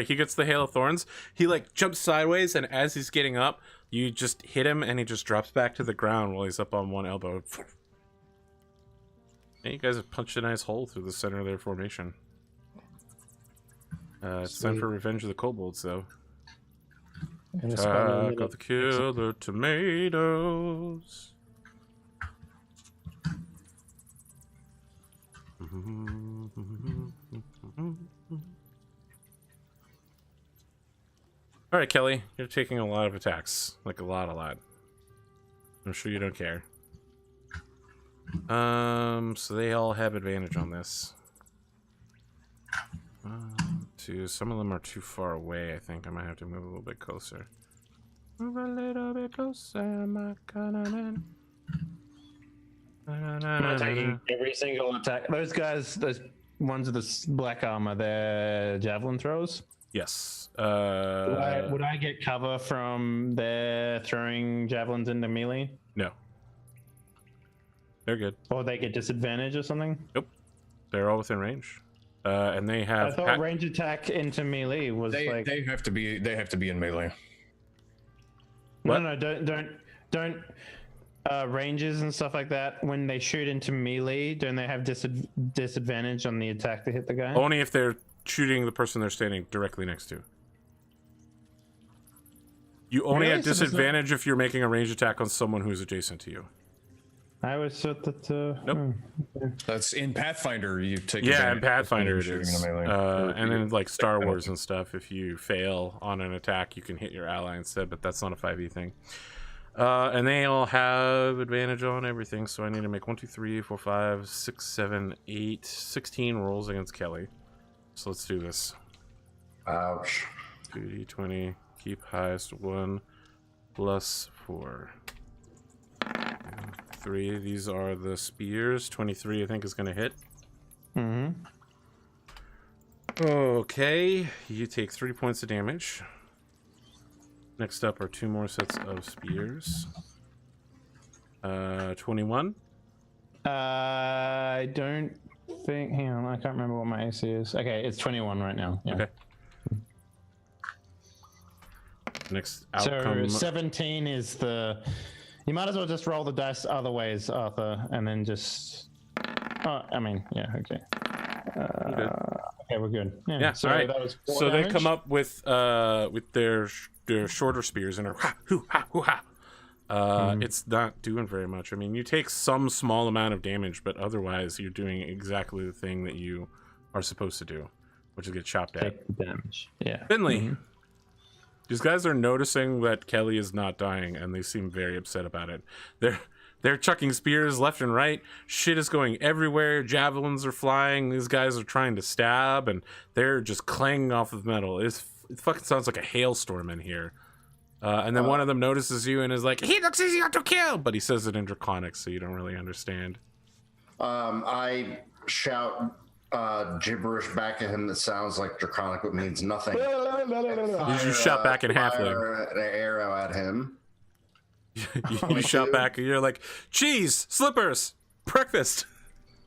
he gets the Hail of Thorns. He like jumps sideways, and as he's getting up, you just hit him, and he just drops back to the ground while he's up on one elbow. And you guys have punched a nice hole through the center of their formation. It's time Sweet. for Revenge of the Kobolds, though. And a spell Attack of the Killer Tomatoes. All right, Kelly, you're taking a lot of attacks, like a lot. I'm sure you don't care. So they all have advantage on this. Some of them are too far away. I think I might have to move a little bit closer. Move a little bit closer, my kind of man. I'm taking every single attack. Those guys, those ones with the black armor, they're javelin throws. Yes. Would I get cover from their throwing javelins into melee? No. They're good. Or they get disadvantage or something? Nope. They're all within range. And they I have. thought range attack into melee was They like. have to be in melee. What? No, don't. Ranges and stuff like that. When they shoot into melee, don't they have disadvantage on the attack to hit the guy? Only if they're shooting the person they're standing directly next to. You only Really? have So there's no- disadvantage if you're making a range attack on someone who's adjacent to you. I always thought that. Nope. That's in Pathfinder. You take Yeah, in advantage of Pathfinder it shooting is. in a melee. And then like Star Wars and stuff, if you fail on an attack, you can hit your ally instead, but that's not a 5e thing. And they all have advantage on everything, so I need to make 1, 2, 3, 4, 5, 6, 7, 8, 16 rolls against Kelly. So let's do this. Ouch. 2d20, keep highest 1 plus 4. 3, these are the spears. 23 I think is going to hit. Mm-hmm. Okay, you take 3 points of damage. Next up are 2 more sets of spears. 21. I don't think. Hang on, I can't remember what my AC is. Okay, it's 21 right now. Yeah. Okay. Next outcome. So 17 is the. You might as well just roll the dice other ways, Arthur, and then just. Oh, I mean, yeah, okay. Okay, we're good. Yeah, so all right. that was 4 So they damage. come up with their shorter spears and are ha hoo ha hoo ha. It's not doing very much. I mean, you take some small amount of damage, but otherwise you're doing exactly the thing that you are supposed to do, which is get chopped at. Take the damage. Yeah. Finley, these guys are noticing that Kelly is not dying, and they seem very upset about it. They're They're chucking spears left and right. Shit is going everywhere. Javelins are flying. These guys are trying to stab, and they're just clanging off of metal. It fucking sounds like a hailstorm in here. And then one of them notices you and is like, "He looks easier to kill," but he says it in Draconic, so you don't really understand. I shout gibberish back at him that sounds like Draconic, but means nothing. You shout back in Halfling. An arrow at him. You shout back, and you're like, "Cheese, slippers, breakfast."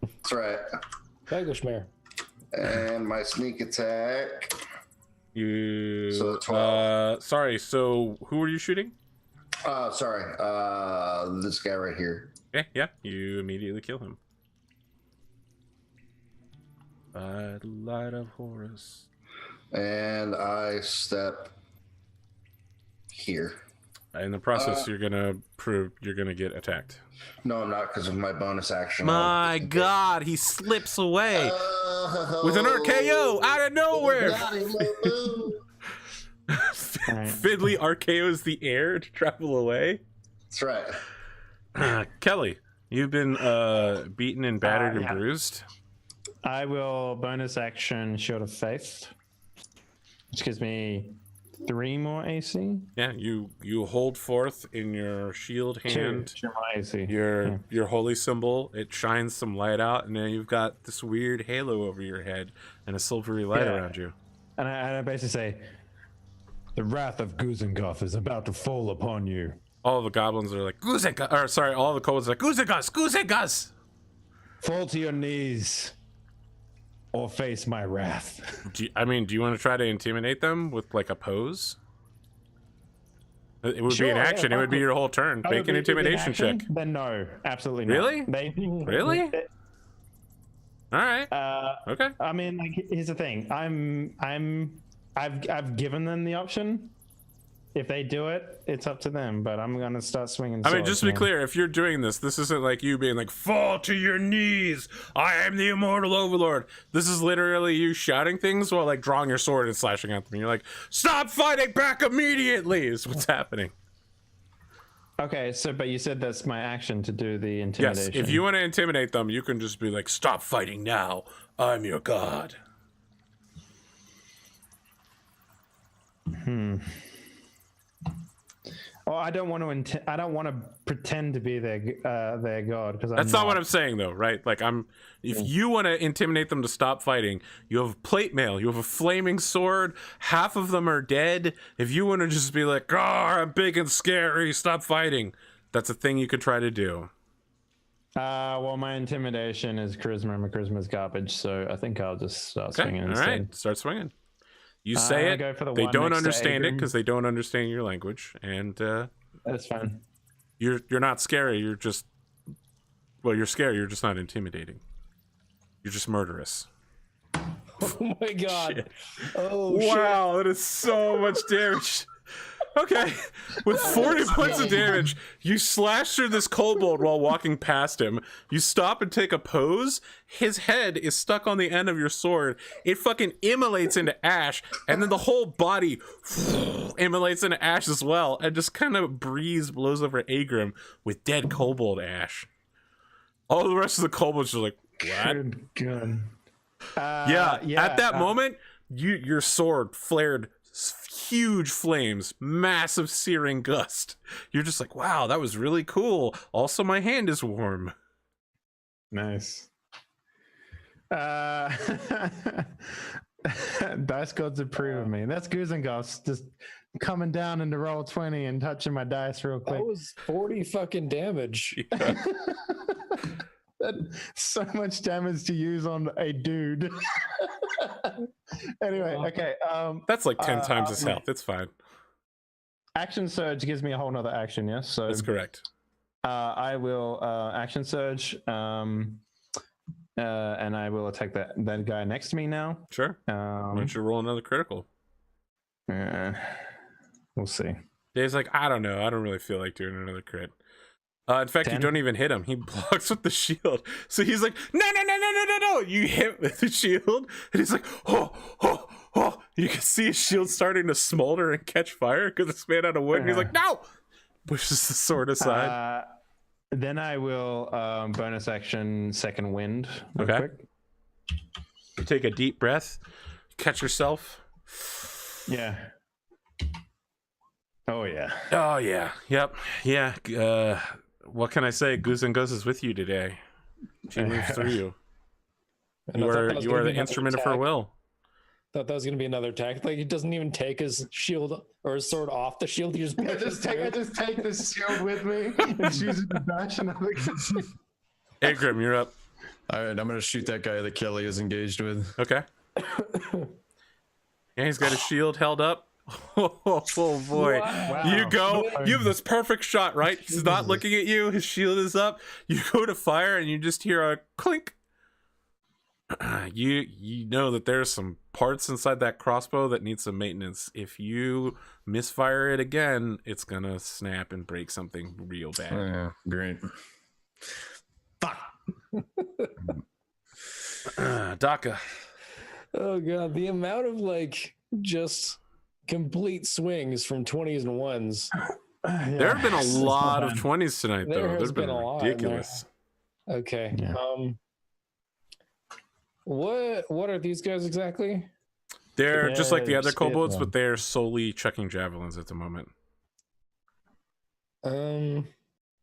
That's right. Englishmare. And my sneak attack. You. So 12. Sorry. So who were you shooting? Sorry. This guy right here. Yeah. You immediately kill him. By the light of Horus. And I step here. In the process, you're gonna get attacked. No, I'm not, because of my bonus action. My God, he slips away with an RKO out of nowhere. Fiddly RKOs the air to travel away. That's right. Kelly, you've been beaten and battered and bruised. I will bonus action Shield of Faith, which gives me 3 more AC. Yeah, you hold forth in your shield hand 2 more AC. your holy symbol. It shines some light out, and then you've got this weird halo over your head and a silvery light around you. And I basically say, The wrath of Guzengoth is about to fall upon you. All the goblins are like, Guzengus, or sorry, all the kobolds are like, Guzengus, Guzengus! Fall to your knees or face my wrath. Do you want to try to intimidate them with like a pose? It would be an action. It would be your whole turn. Make an intimidation check. Then no, absolutely not. Really? Really? All right. Okay. I mean, like, here's the thing. I've given them the option. If they do it, it's up to them. But I'm gonna start swinging. I mean, just to be clear, if you're doing this isn't like you being like, "Fall to your knees! I am the immortal overlord." This is literally you shouting things while like drawing your sword and slashing at them. And you're like, "Stop fighting back immediately!" Is what's happening. Okay, but you said that's my action to do the intimidation. Yes, if you want to intimidate them, you can just be like, "Stop fighting now! I'm your god." Well, I don't want to pretend to be their god, because that's not what I'm saying, though, right? Like, if you want to intimidate them to stop fighting, you have plate mail, you have a flaming sword, half of them are dead. If you want to just be like, "Oh, I'm big and scary, stop fighting," that's a thing you could try to do. Well, my intimidation is charisma, and my charisma is garbage, so I think I'll just start swinging all instead. right, start swinging. You say it, they don't understand it because they don't understand your language, and that's fine. You're not scary. You're just, well, you're scary. You're just not intimidating. You're just murderous. Oh my god! Shit. Oh wow, that is so much damage. Okay, with 40 points of damage, you slash through this kobold while walking past him. You stop and take a pose. His head is stuck on the end of your sword. It fucking immolates into ash, and then the whole body immolates into ash as well, and just kind of breeze blows over Agrim with dead kobold ash. All the rest of the kobolds are like, "What?" Good. Yeah, at that moment, your sword flared huge flames, massive searing gust. You're just like, "Wow, that was really cool. Also, my hand is warm." Nice. Dice gods approve of me. That's Guzengoth just coming down into roll 20 and touching my dice real quick. That was 40 fucking damage. Yeah. So much damage to use on a dude. Anyway, okay. That's like 10 times his health. It's fine. Action surge gives me a whole nother action, yes? So that's correct. I will action surge, and I will attack that guy next to me now. Sure. Why don't you roll another critical? We'll see. Dave's like, "I don't know. I don't really feel like doing another crit." In fact, 10? You don't even hit him. He blocks with the shield. So he's like, no. You hit with the shield, and he's like, oh. You can see his shield starting to smolder and catch fire because it's made out of wood. And he's like, "No!" Pushes the sword aside. Then I will bonus action second wind. Real Okay. quick. You take a deep breath, catch yourself. Yeah. Oh yeah. Oh yeah, yep, yeah. What can I say? Goose and Gus is with you today. She moves through you. And I thought that was You gonna are be the another instrument of her attack. will. Thought that was gonna be another attack. Like he doesn't even take his shield or his sword off the shield. He just I just take this shield with me and choose it to dash and Hey Grim, you're up. All right, I'm gonna shoot that guy that Kelly is engaged with. Okay. Yeah, he's got his shield held up. Oh boy. Wow. You go. You have this perfect shot, right? He's not looking at you. His shield is up. You go to fire and you just hear a clink. You know that there's some parts inside that crossbow that need some maintenance. If you misfire it again, it's gonna snap and break something real bad. Yeah, great. Fuck. Daka. Oh god, the amount of like just complete swings from 20s and 1s. There have been a lot of 20s tonight, though. There has There've been been a lot, ridiculous. Okay. Yeah. What are these guys exactly? They're just like the other Spear kobolds, them. but they're solely chucking javelins at the moment. All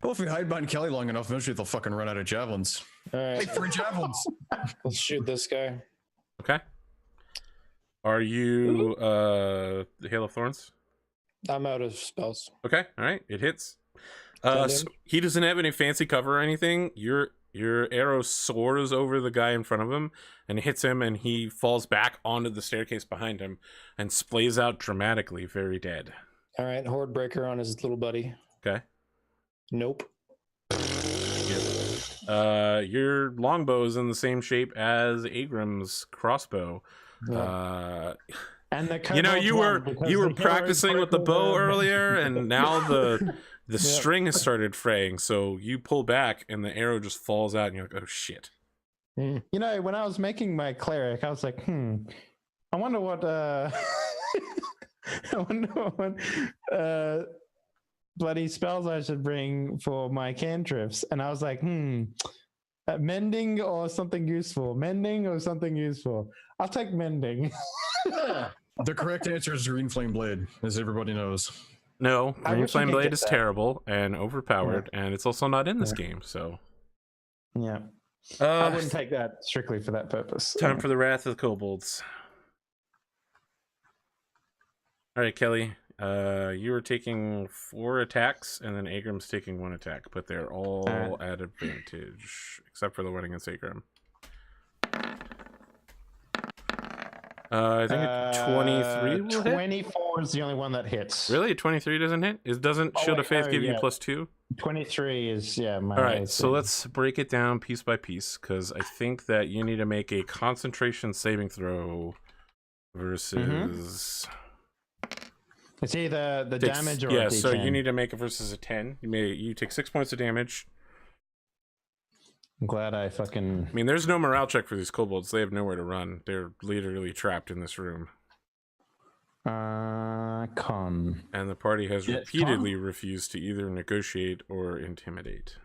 Well, if we hide behind Kelly long enough, eventually they'll fucking run out of javelins. right. Wait for javelins. Let's shoot this guy. Okay. Are you the Hail of Thorns? I'm out of spells. Okay, all right, it hits. Send So him. he doesn't have any fancy cover or anything. Your arrow soars over the guy in front of him and hits him, and he falls back onto the staircase behind him and splays out dramatically, very dead. All right, horde breaker on his little buddy. Okay. Nope. Your longbow is in the same shape as Agram's crossbow. And the You know, kobolds you won were because you were the heroes practicing with broke the bow all earlier, and now the Yep. string has started fraying. So you pull back, and the arrow just falls out, and you're like, "Oh shit!" You know, when I was making my cleric, I was like, I wonder what I wonder what bloody spells I should bring for my cantrips. And I was like, mending or something useful. Mending or something useful. I'll take mending. The correct answer is Green Flame Blade, as everybody knows. No, I Green wish I Flame could Blade get is that. terrible and overpowered, and it's also not in this game. So, Yeah. I wouldn't take that strictly for that purpose. time for the Wrath of the Kobolds. All right, Kelly. You were taking 4 attacks, and then Agram's taking 1 attack, but they're all at advantage, except for the one against Agram. I think a 23 will hit. 24 is the only one that hits. Really? 23 doesn't hit? Doesn't Shield of wait, Faith no, give you yeah. +2? 23 is, my All right, so AC. let's break it down piece by piece, because I think that you need to make a concentration saving throw versus... It's either the damage or yeah, a D10. so you need to make it versus a 10. You take 6 points of damage. I'm glad I fucking... I mean, there's no morale check for these kobolds. They have nowhere to run. They're literally trapped in this room. Con. And the party has Yeah, repeatedly refused to either negotiate or intimidate.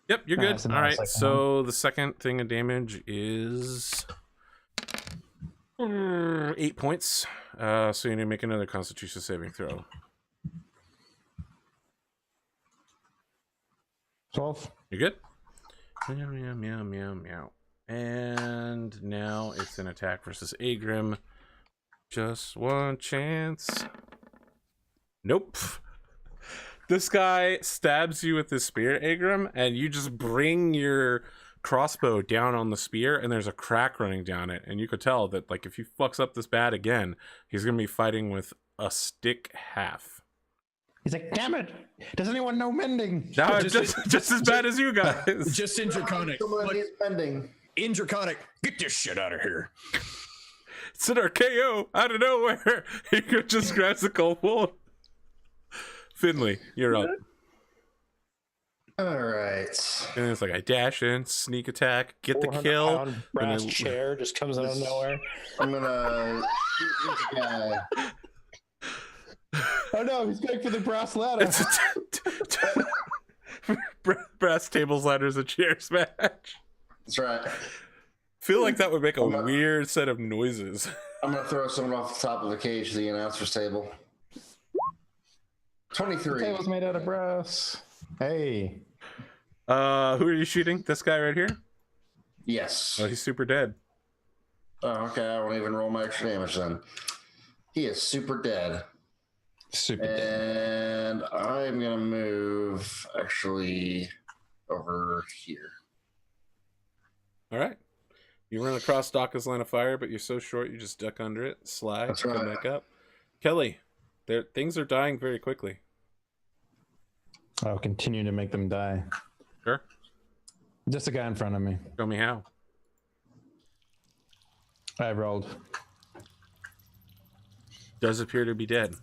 Yep, you're good. That's a All nice right, second so the second thing of damage is 8 points. So you need to make another Constitution saving throw. 12. You're good? Meow, meow, meow, meow, meow. And now it's an attack versus Agrim. Just one chance. Nope. This guy stabs you with his spear, Agrim, and you just bring your crossbow down on the spear, and there's a crack running down it. And you could tell that, like, if he fucks up this bad again, he's going to be fighting with a stick half. He's like, damn it! Does anyone know mending? No, just as bad as you guys. Just in Draconic. Someone Like, needs bending. in Draconic, get this shit out of here. It's an RKO out of nowhere. He just grabs the kobold. Finley, you're up. All right. And it's like I dash in, sneak attack, get the kill. 400-pound brass then- chair just comes out of nowhere. I'm gonna shoot this guy. Oh no, he's going for the brass ladder. It's Brass tables, ladders, and chairs match. That's right. Feel like that would make a weird set of noises. I'm gonna throw someone off the top of the cage to the announcer's table. 23. Table's made out of brass. Hey. Who are you shooting? This guy right here? Yes. Oh, he's super dead. Oh, okay. I won't even roll my extra damage then. He is super dead. Super dead. And I'm gonna move actually over here. All right. You run across Daka's line of fire, but you're so short you just duck under it, slide, That's come right. back up. Kelly, things are dying very quickly. I'll continue to make them die. Sure. Just a guy in front of me. Show me how. I rolled. Does appear to be dead.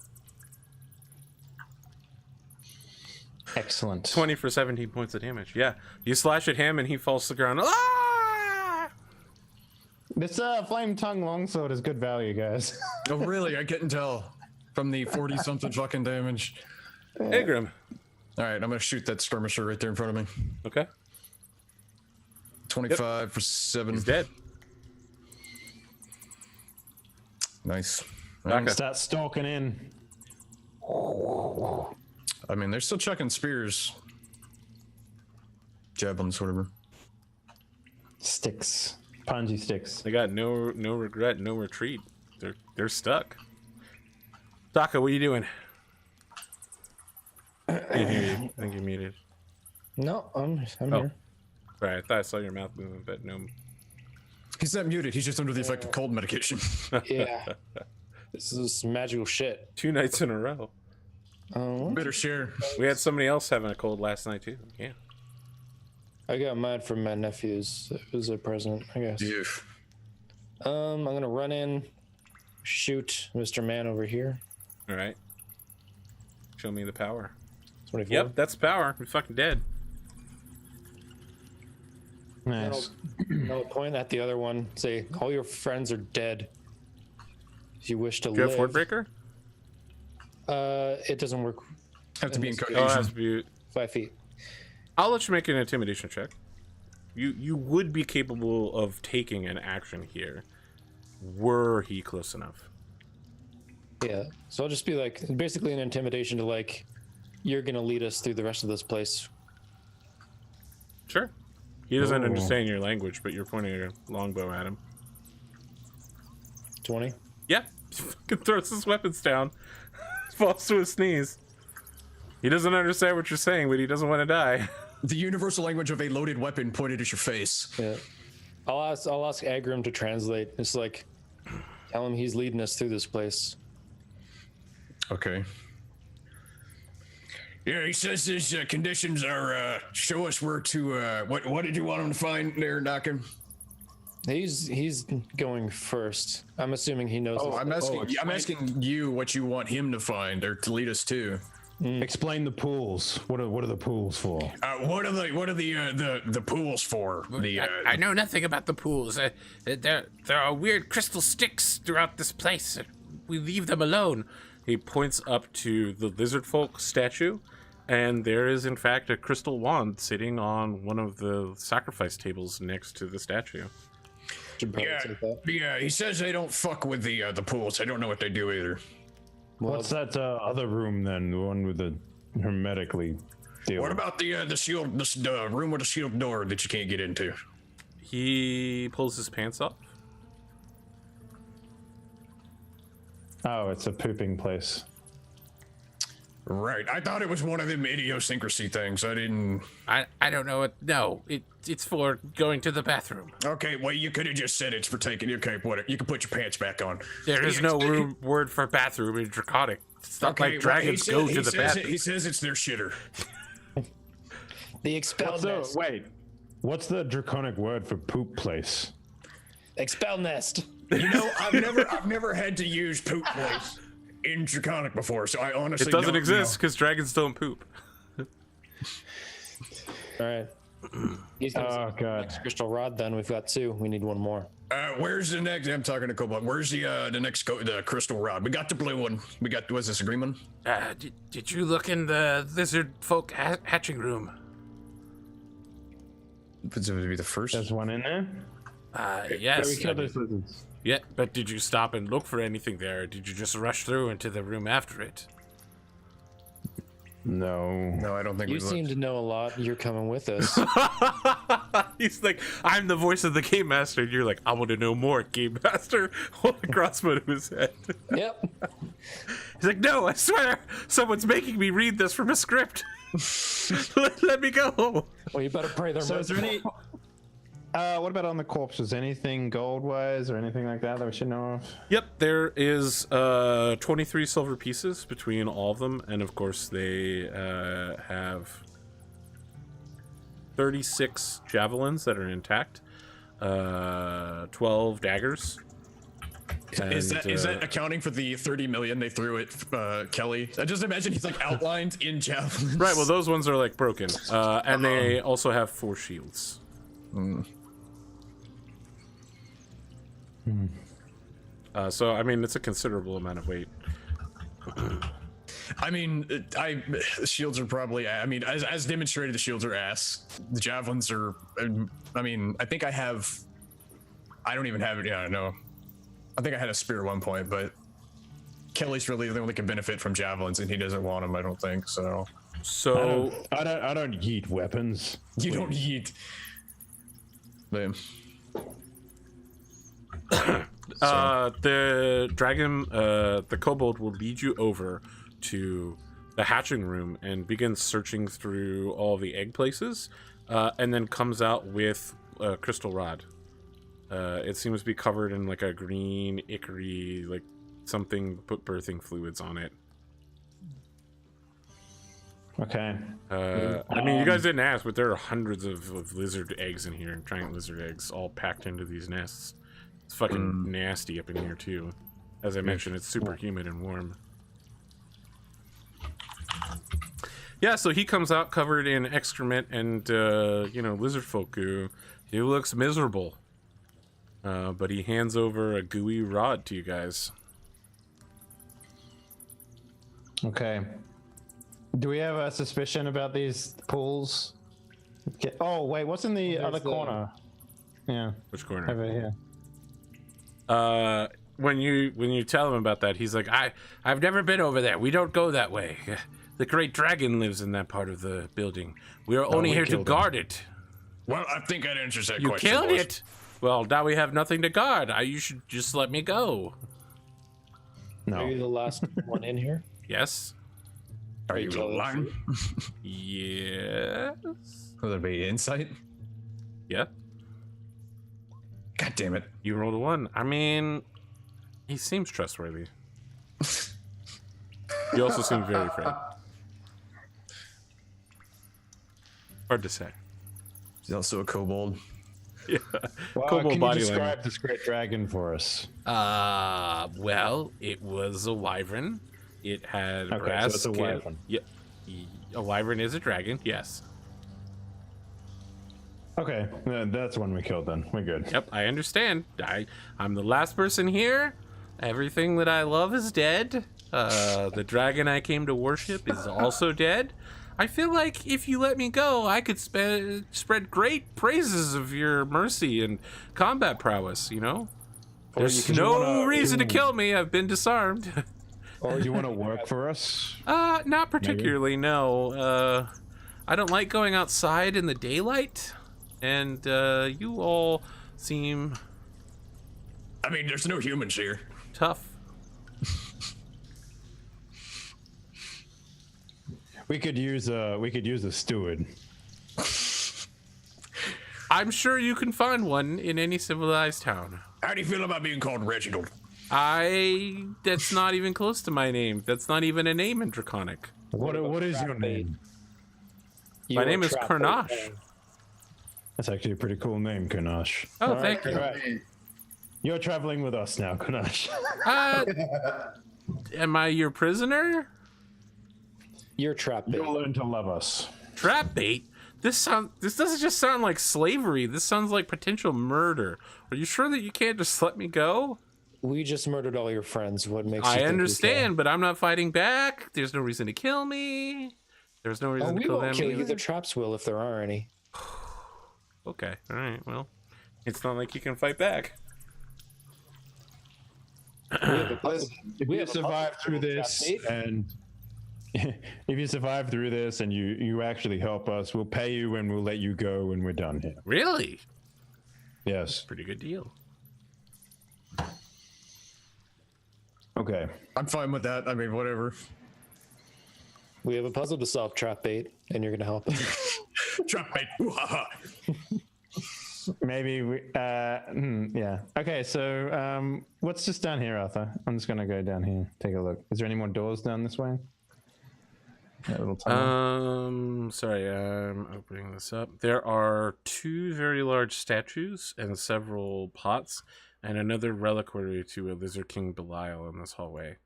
Excellent. 20 for 17 points of damage. Yeah. You slash at him and he falls to the ground. Ah! This flame tongue longsword is good value, guys. Oh, really? I couldn't tell from the 40-something fucking damage. Agram. All right, I'm going to shoot that skirmisher right there in front of me. Okay. 25 for 7. He's dead. Nice. Daka. Start stalking in. I mean, they're still chucking spears. Javelins, whatever. Sticks. Punji sticks. They got no regret, no retreat. They're stuck. Daka, what are you doing? Can't hear you. I think you're muted. No, I'm Oh. here. Sorry, I thought I saw your mouth moving, but no. He's not muted. He's just under the effect of cold medication. Yeah. This is magical shit. 2 nights in a row. Better share. We had somebody else having a cold last night too. Yeah. I got mine from my nephews. It was a present, I guess. I'm gonna run in, shoot Mr. Man over here. All right. Show me the power. 24. Yep, that's power. We're fucking dead. Nice. I'll point at the other one. Say, all your friends are dead. If you wish to Do you have live. Fordbreaker? It doesn't work. Have to be in this case. Oh, it has cohesion. to be. 5 feet. I'll let you make an intimidation check. You would be capable of taking an action here, were he close enough. Yeah. So I'll just be like, basically an intimidation to like, you're gonna lead us through the rest of this place. Sure. He doesn't Oh. understand your language, but you're pointing your longbow at him. 20. Yeah. Fucking throws his weapons down. Falls to his knees. He doesn't understand what you're saying, but he doesn't want to die. The universal language of a loaded weapon pointed at your face. Yeah. I'll ask Agrim to translate. It's like, tell him he's leading us through this place. Okay. Yeah, he says his conditions are show us where to. What did you want him to find there, Daka? He's going first. I'm assuming he knows. Oh, this. I'm asking you what you want him to find or to lead us to. Explain the pools. What are the pools for? What are the pools for? I know nothing about the pools. There are weird crystal sticks throughout this place. We leave them alone. He points up to the lizard folk statue, and there is in fact a crystal wand sitting on one of the sacrifice tables next to the statue. Should probably take that. Yeah. He says they don't fuck with the pools. I don't know what they do either. Well, What's that other room then? The one with the hermetically deal. What about the sealed the room with a sealed door that you can't get into? He pulls his pants off. Oh, it's a pooping place. Right. I thought it was one of them idiosyncrasy things. I didn't. I don't know what. No, it's for going to the bathroom. Okay, well, you could have just said it's for taking. Okay, whatever. You can put your pants back on. There is no word for bathroom in Draconic. It's not like dragons go to the bathroom. He says it's their shitter. the expel nest. What's the draconic word for poop place? Expel nest. You know, I've never had to use poop place in Draconic before, so I honestly It doesn't don't exist because dragons don't poop. All right. He's gonna Oh god. next crystal rod. Then we've got 2. We need 1 more. Where's the next? I'm talking to Cobalt. Where's the next the crystal rod? We got the blue one. Was this a green one? Did you look in the lizard folk hatching room? Would it be the first? There's one in there. Yes. We killed those lizards. Yeah, but did you stop and look for anything there, or did you just rush through into the room after it? No. No, I don't think You we seem looked. to know a lot. You're coming with us. He's like, I'm the voice of the game master, and you're like, I want to know more, game master. Hold a crossbow to his head. Yep. He's like, no, I swear, someone's making me read this from a script. Let me go. Well, you better pray they're So is there any? What about on the corpses? Anything gold-wise or anything like that we should know of? Yep, there is 23 silver pieces between all of them, and of course they have 36 javelins that are intact, 12 daggers. Is that accounting for the 30 million they threw at Kelly? I just imagine he's like outlined in javelins. Right, well those ones are like broken, and they also have 4 shields. So I mean, it's a considerable amount of weight. I mean, shields are probably. I mean, as demonstrated, the shields are ass. The javelins are. I mean, I think I have. I don't even have it. Yeah, no. I think I had a spear at one point, but Kelly's really the only can benefit from javelins, and he doesn't want them. I don't think so. So I don't yeet weapons. You don't eat. But, the dragon, the kobold will lead you over to the hatching room and begins searching through all the egg places, and then comes out with a crystal rod. It seems to be covered in like a green ichor-y, like something put birthing fluids on it. Okay. I mean, you guys didn't ask, but there are hundreds of lizard eggs in here, giant lizard eggs, all packed into these nests. It's fucking nasty up in here too. As I mentioned, it's super humid and warm. Yeah, so he comes out covered in excrement and lizard folk goo. He looks miserable. But he hands over a gooey rod to you guys. Okay. Do we have a suspicion about these pools? Okay. Oh wait, what's in the other corner? Yeah, Which corner? over here. When you tell him about that, he's like, I've never been over there. We don't go that way. The great dragon lives in that part of the building. We are only here to guard it. well, I think that answers that You question. killed boys. it. Well, now we have nothing to guard. You should just let me go. No. Are you the last one in here? Yes. Are you telling the lying? Yes. Will there be insight? Yeah. God damn it! You rolled a 1. I mean, he seems trustworthy. You also seem very afraid. Hard to say. He's also a kobold. Yeah. Well, Kobold can you body describe language. this great dragon for us? Well, it was a wyvern. It had Okay, brass so it's a skin. wyvern. Yeah. A wyvern is a dragon, yes. Okay, that's one we killed then. We're good. Yep, I understand. I'm the last person here. Everything that I love is dead. The dragon I came to worship is also dead. I feel like if you let me go, I could spread great praises of your mercy and combat prowess, you know? There's no reason to kill me. I've been disarmed. Or do you want to work for us? Not particularly, no. I don't like going outside in the daylight. And you all seem I mean, there's no humans here. tough. We could use a steward. I'm sure you can find one in any civilized town. How do you feel about being called Reginald? That's not even close to my name. That's not even a name in Draconic. What is your name? My name is Karnash. That's actually a pretty cool name, Kanash. Oh, thank you. You're traveling with us now, Kanash. Am I your prisoner? You're trapped. You'll learn to love us. Trap bait? This doesn't just sound like slavery. This sounds like potential murder. Are you sure that you can't just let me go? We just murdered all your friends. What makes you I think we understand, but I'm not fighting back. There's no reason to kill me. There's no can? reason Oh, to we kill won't them kill you. either. The traps will if there are any. Okay. All right. Well, it's not like you can fight back. If you survive through this, and if you survive through this, and you actually help us, we'll pay you and we'll let you go when we're done here. Really? Yes. Pretty good deal. Okay. I'm fine with that. I mean, whatever. We have a puzzle to solve, Trap Bait, and you're going to help us. Trap bait. Ooh-ha-ha. Maybe we. Yeah. Okay. So, what's just down here, Arthur? I'm just gonna go down here. Take a look. Is there any more doors down this way? That little tunnel. Sorry, I'm opening this up. There are 2 very large statues and several pots, and another reliquary to a Lizard King Belial in this hallway.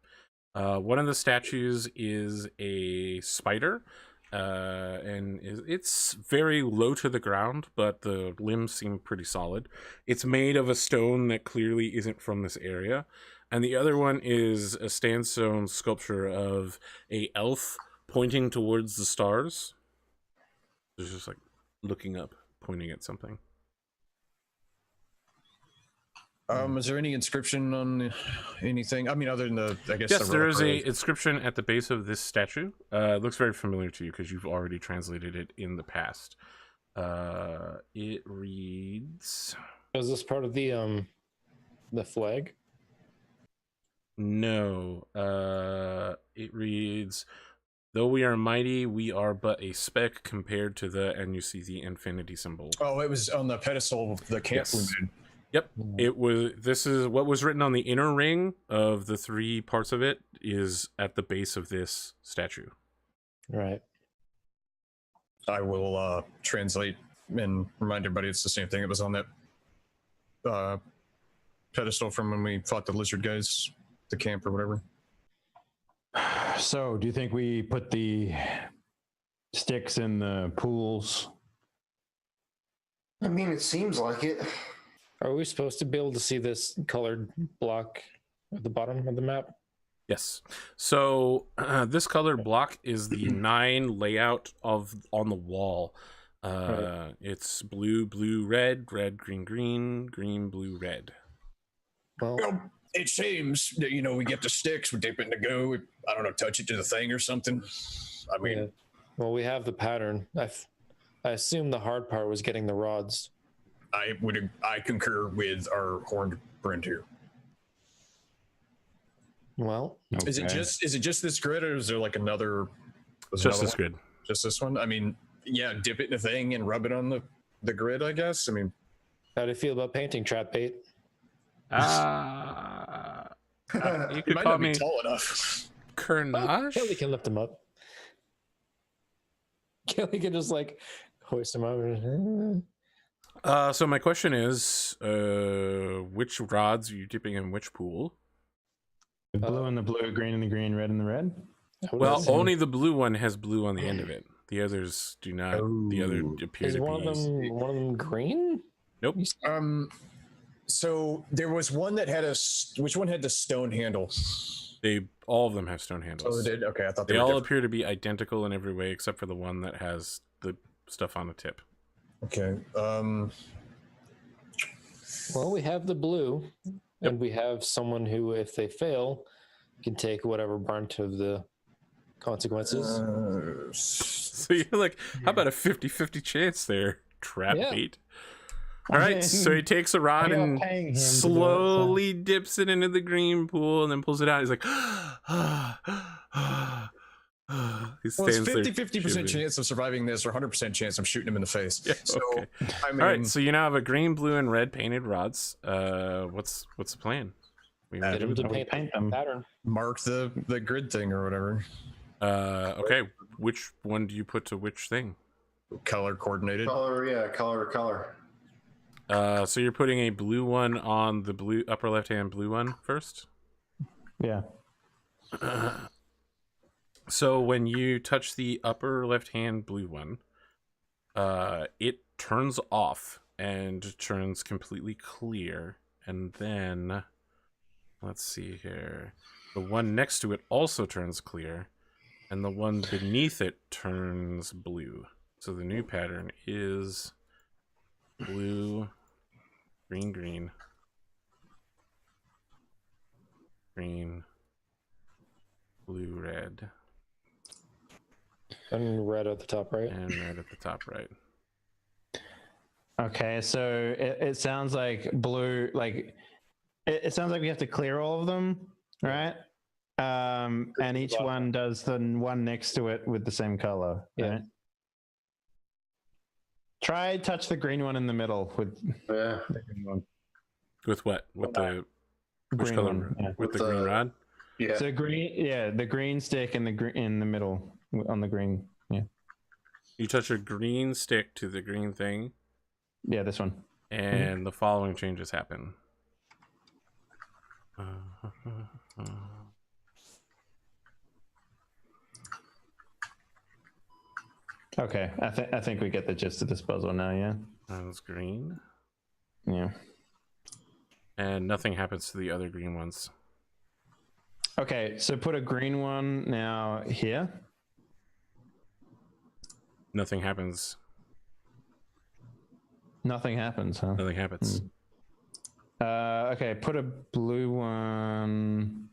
One of the statues is a spider, and it's very low to the ground, but the limbs seem pretty solid. It's made of a stone that clearly isn't from this area, and the other one is a sandstone sculpture of a elf pointing towards the stars. It's just like looking up, pointing at something. Is there any inscription on anything? I mean, other than I guess. Yes, there is a inscription at the base of this statue. It looks very familiar to you because you've already translated it in the past. It reads. Is this part of the flag? No. It reads, "Though we are mighty, we are but a speck compared to the," and you see the infinity symbol. Oh, it was on the pedestal of the camp we made. Yep, it was. This is what was written on the inner ring of the 3 parts of it is at the base of this statue. Right. I will translate and remind everybody it's the same thing. It was on that pedestal from when we fought the lizard guys, the camp or whatever. So, do you think we put the sticks in the pools? I mean, it seems like it. Are we supposed to be able to see this colored block at the bottom of the map? Yes. So this colored block is the 9 layout on the wall. Right. It's blue, blue, red, red, green, green, green, blue, red. Well, it seems that we get the sticks, we dip it in the goo. I don't know, touch it to the thing or something. I mean, Yeah. Well, we have the pattern. I assume the hard part was getting the rods. I concur with our horned friend here. Well, Is it just this grid, or is there like another? Just this grid. Just this one. I mean, yeah, dip it in a thing and rub it on the grid. I guess. I mean, how do you feel about painting, Trap Bait? You it could might call not be me tall enough. Kernash. Kelly can lift him up. Kelly can just like hoist him up. So my question is, which rods are you dipping in which pool? The blue and the blue, green and the green, red and the red? Well, only the blue one has blue on the end of it. The others do not. The other appear Is to one be. of them green? Nope. So there was one that had which one had the stone handle? All of them have stone handles. Oh, they did? Okay, I thought They were all different. appear to be identical in every way except for the one that has the stuff on the tip. Okay. Well, we have the blue, and we have someone who, if they fail, can take whatever brunt of the consequences. So you're like, how about a 50-50 chance there, Trap Yeah. Bait? All right, so he takes a rod I'm and paying him to do it, so- slowly dips it into the green pool and then pulls it out. He's like, he Well, it's stands there 50% shivering. chance of surviving this, or 100% chance of shooting him in the face. Yeah, So, okay. I mean, All right, so you now have a green, blue, and red painted rods. What's the plan? We Get him to we paint paint the them. pattern. mark the grid thing or whatever. Okay, which one do you put to which thing? Color coordinated. Color. So you're putting a blue one on the blue upper left-hand blue one first? Yeah. So when you touch the upper left-hand blue one, it turns off and turns completely clear. And then, let's see here. The one next to it also turns clear. And the one beneath it turns blue. So the new pattern is blue, green, green, green, blue, red, And red at the top right. and red at the top right. Okay, so it sounds like blue, like it sounds like we have to clear all of them, right? And each one does the one next to it with the same color, Yeah. right? Try touch the green one in the middle with Yeah. the green one. With what? With the which Green color? one, yeah. With the With green the- rod? Yeah. So green, yeah, the green stick in the middle on the green, yeah, You touch a green stick to the green thing, yeah, this one. and the following changes happen. Okay, I think we get the gist of this puzzle now, yeah, That's green, yeah. and nothing happens to the other green ones. Okay, so put a green one now here. Nothing happens. Nothing happens, huh? Nothing happens. Okay, put a blue one.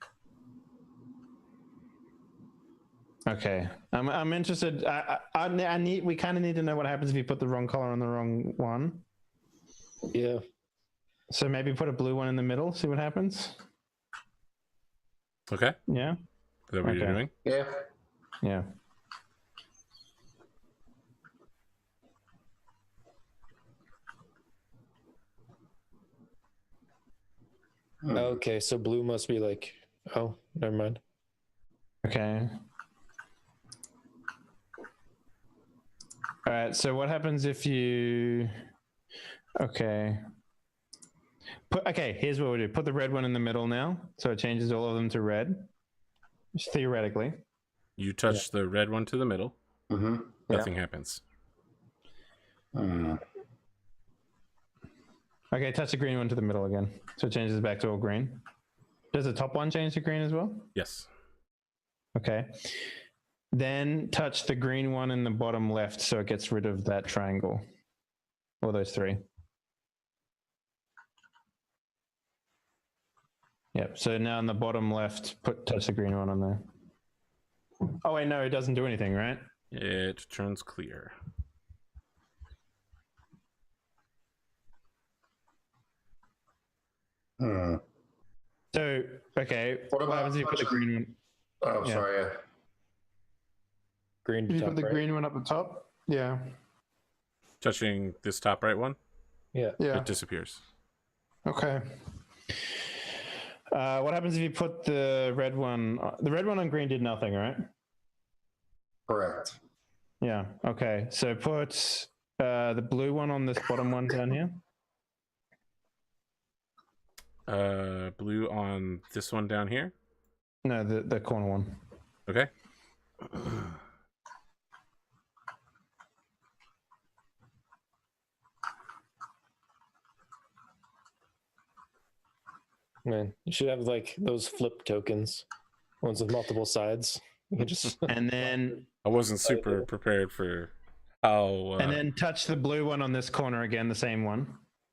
Okay, I'm interested. I need. We kind of need to know what happens if you put the wrong color on the wrong one. Yeah. So maybe put a blue one in the middle. See what happens. Okay, is Yeah. that what you're Okay. doing? Yeah. Yeah. Okay, so blue must be like, oh, never mind. Okay. All right. So what happens if you? Okay. Here's what we do. Put the red one in the middle now, so it changes all of them to red. Theoretically. You touch the red one to the middle. Mm-hmm. Nothing happens. Okay, touch the green one to the middle again, so it changes back to all green. Does the top one change to green as well? Yes. Okay. Then touch the green one in the bottom left, so it gets rid of that triangle, or those three. Yep. So now in the bottom left, touch the green one on there. Oh wait, no, it doesn't do anything, right? It turns clear. So okay, What what about happens if you put the touching- green one? Oh, Yeah. sorry. Yeah. Green to You top put the right. green one up the top? Yeah. Touching this top right one, Yeah. Yeah. it disappears. Okay. What happens if you put the red one? The red one on green did nothing, right? Correct. Yeah. Okay. So put the blue one on this bottom one down here. Blue on this one down here. No, the corner one. Okay. Man, you should have like those flip tokens, ones with multiple sides. You can just And then I wasn't super prepared for how. and then touch the blue one on this corner again, the same one.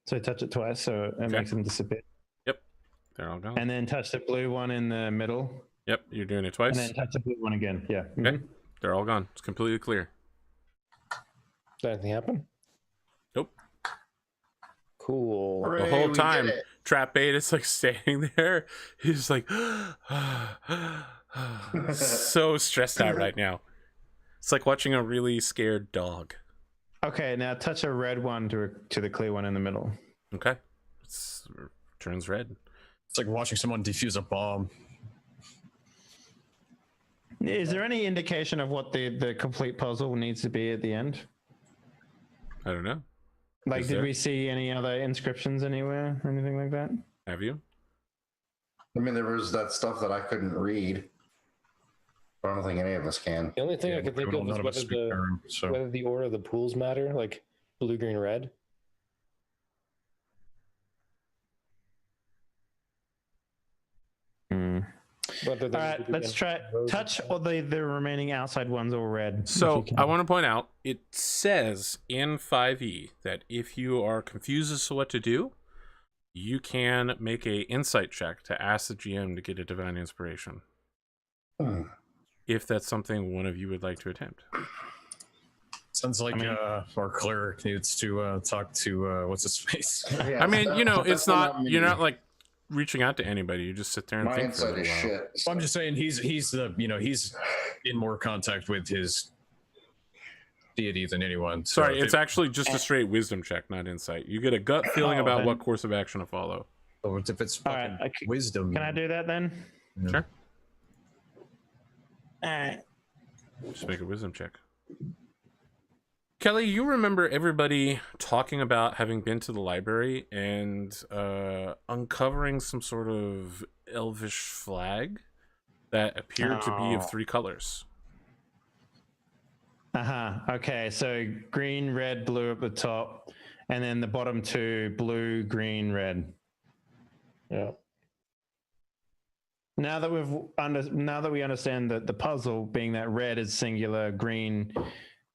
So touch it twice, so it makes them disappear. They're all gone. And then touch the blue one in the middle, Yep, you're doing it twice. and then touch the blue one again. Yeah. Okay. They're all gone. It's completely clear. did anything happen? Nope. Cool. The Hooray, whole we did time, it. Trap Bait is like standing there. He's like so stressed out right now. It's like watching a really scared dog. Okay, now touch a red one to the clear one in the middle. Okay. It turns red. It's like watching someone defuse a bomb. Is there any indication of what the complete puzzle needs to be at the end? I don't know. Like, Is did there? we see any other inscriptions anywhere or anything like that? Have you? I mean, there was that stuff that I couldn't read. But I don't think any of us can. The only thing Yeah, I could we think don't of know is how to speak Karen, so whether the order of the pools matter, like blue, green, red. Whether All right, let's try touch all the remaining outside ones all red. So I want to point out, it says in 5e that if you are confused as to what to do, you can make a insight check to ask the GM to get a divine inspiration. If that's something one of you would like to attempt. Sounds like our cleric needs to talk to what's his face. Yeah, I mean, you know, it's not, me. you're not like reaching out to anybody. You just sit there and My think for a insight is little while. shit. Well, I'm just saying he's the he's in more contact with his deity than anyone. So Sorry, it's actually just a straight wisdom check, not insight. You get a gut feeling about what course of action to follow. if it's All right, fucking wisdom. Can I do that then? Sure. All right. Just make a wisdom check. Kelly, you remember everybody talking about having been to the library and uncovering some sort of elvish flag that appeared to be of 3 colors. Okay, so green, red, blue at the top, and then the bottom 2 blue, green, red. Yeah. Now that we understand that the puzzle being that red is singular, green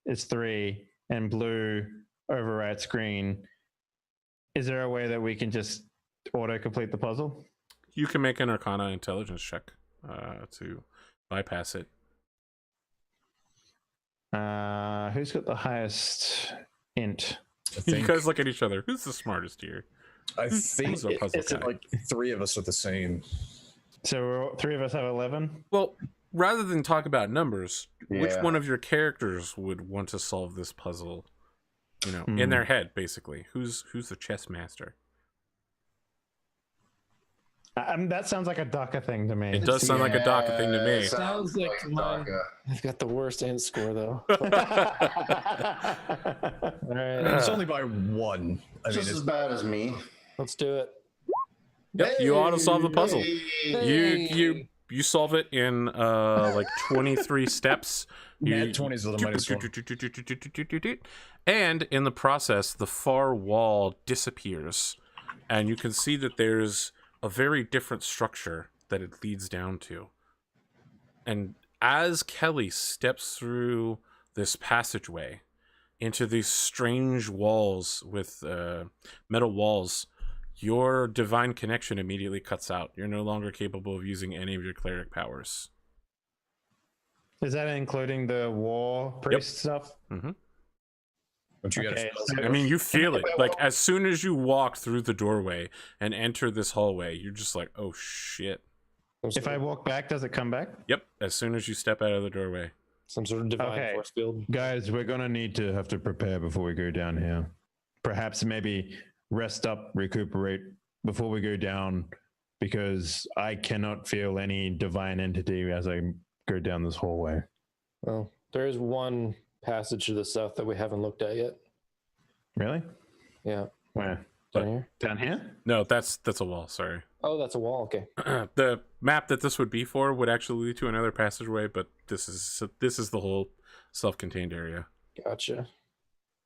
is 3, and blue overwrites green, is there a way that we can just auto-complete the puzzle? You can make an Arcana intelligence check to bypass it. Who's got the highest int? You guys look at each other. Who's the smartest here? I think Who's a puzzle guy? like 3 of us are the same. So 3 of us have 11? Well, rather than talk about numbers, which Yeah. one of your characters would want to solve this puzzle? You know, in their head, basically. Who's the chess master? That sounds like a DACA thing to me. It does sound like a DACA thing to me. Sounds like mine. DACA. I've got the worst int score though. All right, It's only by 1. I mean, Just as bad as me. let's do it. Yep, you auto solve the puzzle. Hey. You solve it in like 23 steps. Nat 20s are the minus 1. And in the process, the far wall disappears, and you can see that there's a very different structure that it leads down to. And as Kelly steps through this passageway into these strange walls with metal walls, your divine connection immediately cuts out. You're no longer capable of using any of your cleric powers. Is that including the war priest stuff? Mm-hmm. But you Okay, gotta I mean, you feel it. Like, as soon as you walk through the doorway and enter this hallway, you're just like, oh, shit. If I walk back, does it come back? Yep, as soon as you step out of the doorway. Some sort of divine Okay. force field. Guys, we're gonna need to have to prepare before we go down here. Perhaps maybe rest up, recuperate before we go down, because I cannot feel any divine entity as I go down this hallway. Well, there is one passage to the south that we haven't looked at yet. Really? Yeah, Where? down here. Down here? No, that's a wall, sorry. Oh, that's a wall. Okay. The map that this would be for would actually lead to another passageway, but this is the whole self-contained area. Gotcha.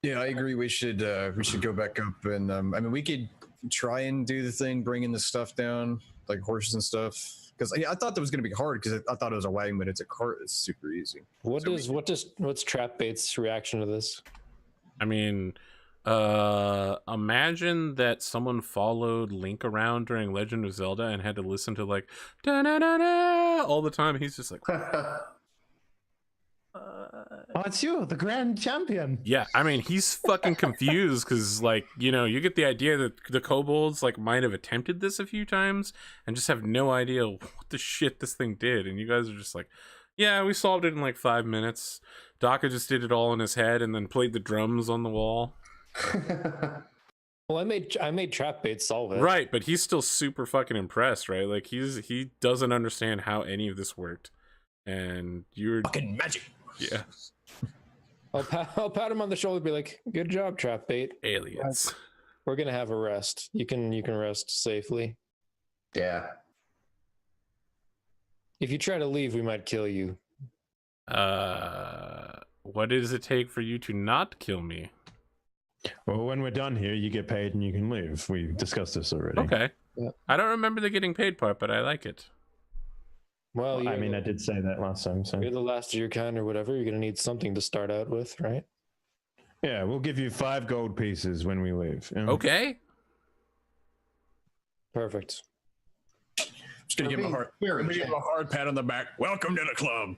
Yeah, I agree. We should go back up and I mean, we could try and do the thing, bringing the stuff down, like horses and stuff. Because I thought that was going to be hard because I thought it was a wagon, but it's a cart. It's super easy. What's Trap Bait's reaction to this? I mean, imagine that someone followed Link around during Legend of Zelda and had to listen to like da-na-na-na all the time. He's just like, Oh, it's you, the grand champion. yeah. I mean, he's fucking confused because, like, you know, you get the idea that the kobolds like might have attempted this a few times and just have no idea what the shit this thing did. And you guys are just like, yeah, we solved it in like 5 minutes. Daka just did it all in his head and then played the drums on the wall. Well, I made Trap Bait solve it. Right, but he's still super fucking impressed, right? Like he doesn't understand how any of this worked, and you're Fucking magic. yeah, I'll pat him on the shoulder, and be like, "Good job, Trap Bait. aliens. We're gonna have a rest. You can rest safely. Yeah. If you try to leave, we might kill you." What does it take for you to not kill me? Well, when we're done here, you get paid and you can leave. We discussed this already. Okay. Yeah. I don't remember the getting paid part, but I like it. Well, I mean, I did say that last time. So you're the last of your kind or whatever. You're gonna need something to start out with, right? yeah, we'll give you 5 gold pieces when we leave. Yeah. Okay. Perfect. Just gonna give him a hard pat on the back. Welcome to the club.